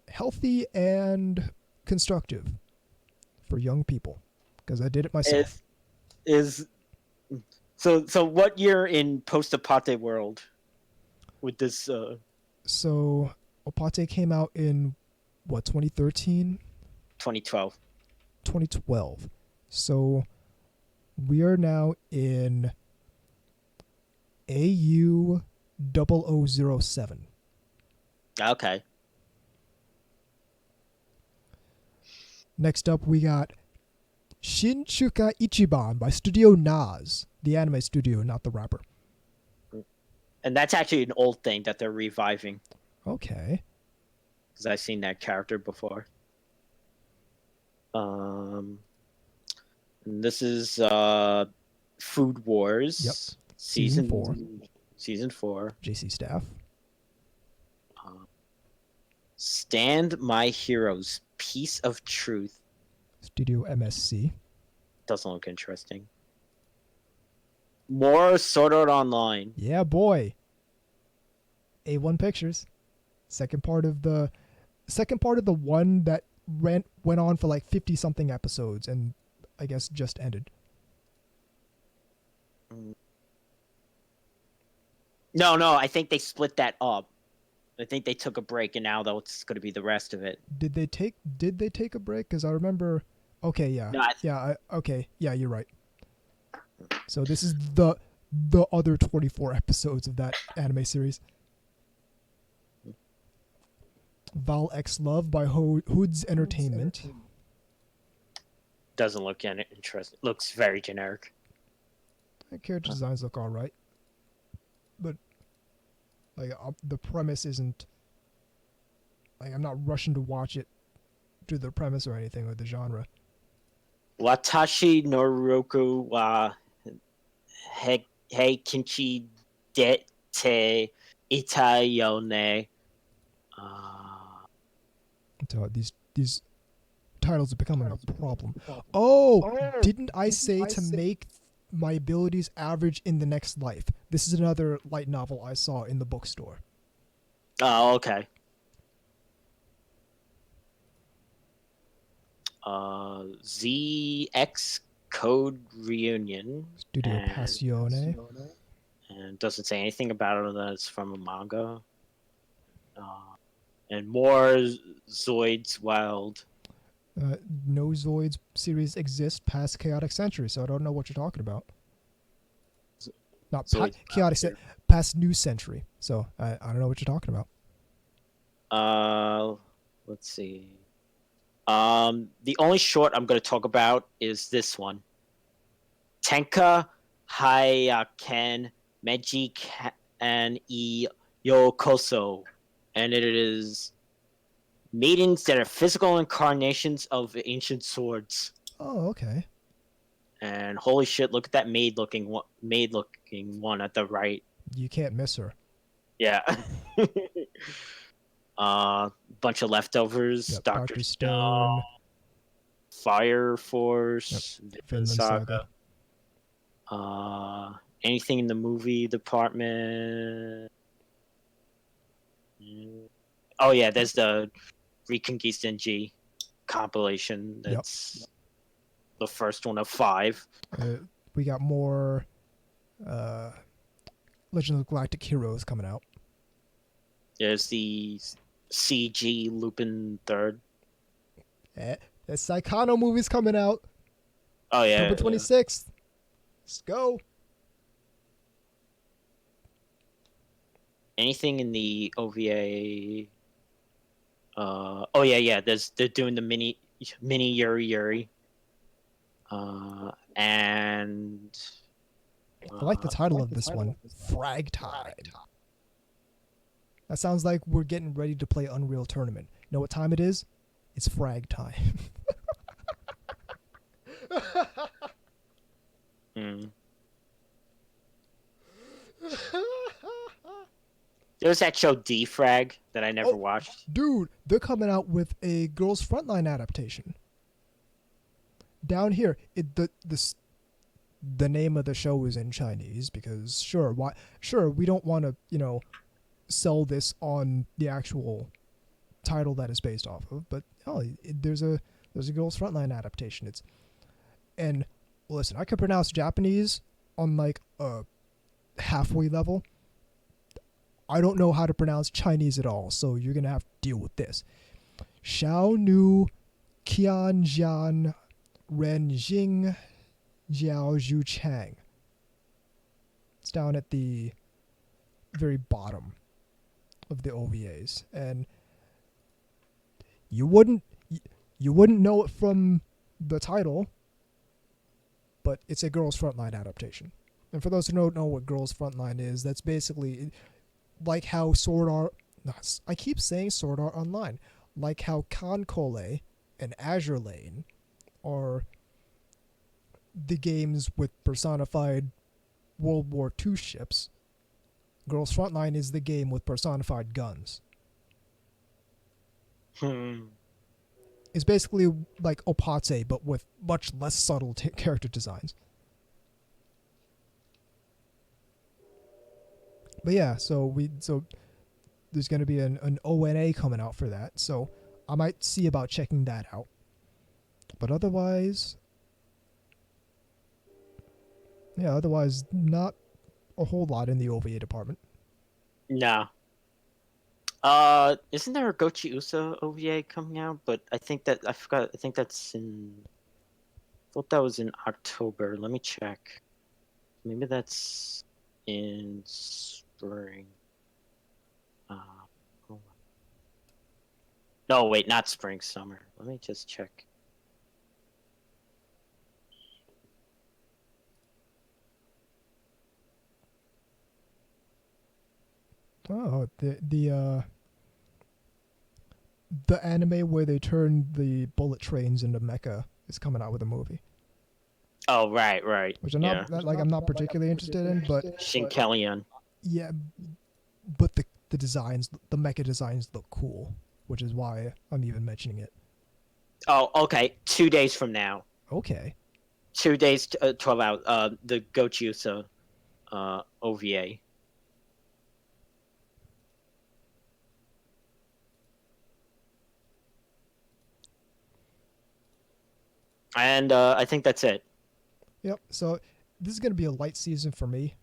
healthy and constructive for young people. Because I did it myself. So what year in post-Apate world with this? So Opate came out in what, 2013? 2012. 2012. So we are now in AU 0007. Okay. Next up, we got Shinchuka Ichiban by Studio Naz, the anime studio, not the rapper. And that's actually an old thing that they're reviving. Okay. Because I've seen that character before. And this is Food Wars. Yep. Season 4. Season 4. JC Staff. Stand My Heroes. Piece of Truth. Studio MSC. Doesn't look interesting. More Sword Art Online. Yeah, boy. A1 Pictures. Second part of the one that went on for like 50 something episodes and I guess just ended. No, I think they split that up. I think they took a break and now that's going to be the rest of it. Did they take a break? Because I remember. Okay, yeah, no, okay, yeah, you're right. So this is the other 24 episodes of that anime series. Val X Love by Hoods Entertainment. Doesn't look interesting. Looks very generic. Character designs look all right, but like the premise isn't. Like, I'm not rushing to watch it due to the premise or anything or the genre. Watashi no Roku wa Heikinchi dete itayone. So these titles are becoming a problem. Oh, didn't I say to make my abilities average in the next life? This is another light novel I saw in the bookstore. Oh, okay. ZX Code Reunion. Studio Passione. And doesn't say anything about it that it's from a manga. And more Zoids Wild. No Zoids series exists past Chaotic Century, so I don't know what you're talking about. Not Chaotic Century, past New Century. So I don't know what you're talking about. Let's see. The only short I'm going to talk about is this one. Tenka Hayaken Meiji Kan I Yokoso. And it is maidens that are physical incarnations of ancient swords. Oh, okay. And holy shit, look at that maid-looking one at the right. You can't miss her. Yeah. Bunch of leftovers. Yep, Dr. Stone. Fire Force. Yep. Vinland Saga. Anything in the movie department. Oh yeah, there's the Reconquista G compilation. That's the first one of 5. We got more Legend of Galactic Heroes coming out. There's the CG Lupin III. The Saikano movie's coming out. Oh yeah, October 26th. Let's go. Anything in the OVA? Oh yeah. They're doing the mini Yuri, and I like the title of this one, Frag Time. That sounds like we're getting ready to play Unreal Tournament. You know what time it is? It's frag time. There's that show Defrag that I never watched. Dude, they're coming out with a Girls Frontline adaptation. Down here, the name of the show is in Chinese because sure, we don't want to, sell this on the actual title that it's based off of, but there's a Girls Frontline adaptation. And listen, I can pronounce Japanese on like a halfway level. I don't know how to pronounce Chinese at all, so you're gonna have to deal with this. Xiao Nu Qianjian Ren Jing Jiao Zhu Chang. It's down at the very bottom of the OVAs, and you wouldn't know it from the title, but it's a Girls Frontline adaptation. And for those who don't know what Girls Frontline is, that's basically like how I keep saying Sword Art Online, like how Concole and Azure Lane are the games with personified World War II ships. Girls Frontline is the game with personified guns. It's basically like Opate, but with much less subtle character designs. But yeah, so there's going to be an ONA coming out for that, so I might see about checking that out. But otherwise, not a whole lot in the OVA department. No. Isn't there a Gochi Usa OVA coming out? But I think that's in. I thought that was in October. Let me check. Maybe that's in spring. No, wait, not spring, summer. Let me just check. Oh, the anime where they turn the bullet trains into mecha is coming out with a movie. Oh, right. Which I'm not particularly interested in, but Shinkelion. Yeah, but the designs, the mecha designs look cool, which is why I'm even mentioning it. Oh, okay. 2 days from now. Okay. 2 days, 12 hours. The Gochiusa OVA. And I think that's it. Yep. So this is going to be a light season for me.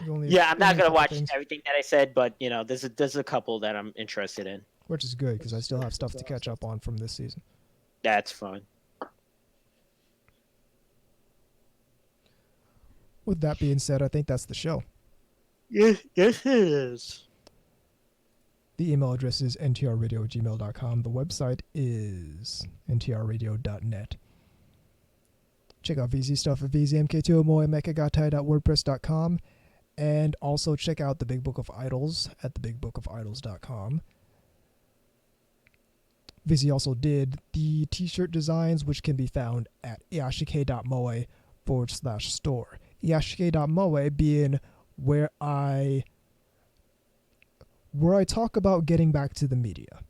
I'm not going to watch everything that I said, but there's a couple that I'm interested in. Which is good because I still have stuff to catch up on from this season. That's fine. With that being said, I think that's the show. Yes, it is. The email address is ntrradio@gmail.com. The website is ntrradio.net. Check out VZ stuff at vzmk2moemekegatai.wordpress.com. And also check out the Big Book of Idols at thebigbookofIdols.com. VZ also did the t-shirt designs, which can be found at iashike.moe/store. iashike.moe being where I talk about getting back to the media.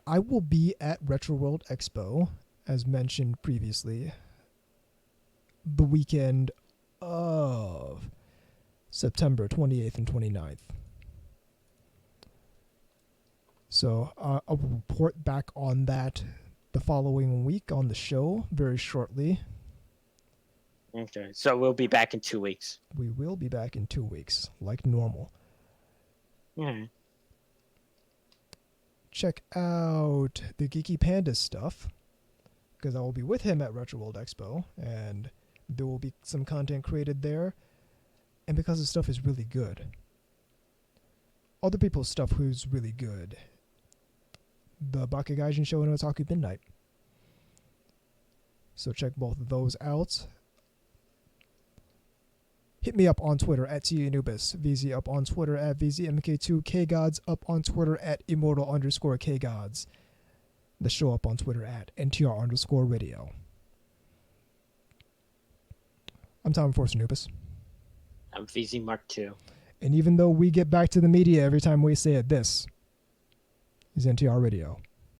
I will be at Retro World Expo, as mentioned previously, the weekend of September 28th and 29th. So I'll report back on that the following week on the show very shortly. Okay, so we'll be back in 2 weeks. We will be back in 2 weeks, like normal. Yeah. Check out the Geeky Panda stuff, because I will be with him at Retro World Expo, and there will be some content created there, and because his stuff is really good. Other people's stuff who's really good. The Bakugaijin Show and Otaku Midnight. So check both of those out. Hit me up on Twitter at TAnubis, VZ up on Twitter at VZMK2, KGods up on Twitter at Immortal_KGods. The show up on Twitter at NTR_radio. I'm Tom Force Anubis. I'm VZ Mark II. And even though we get back to the media every time we say it, this is NTR Radio.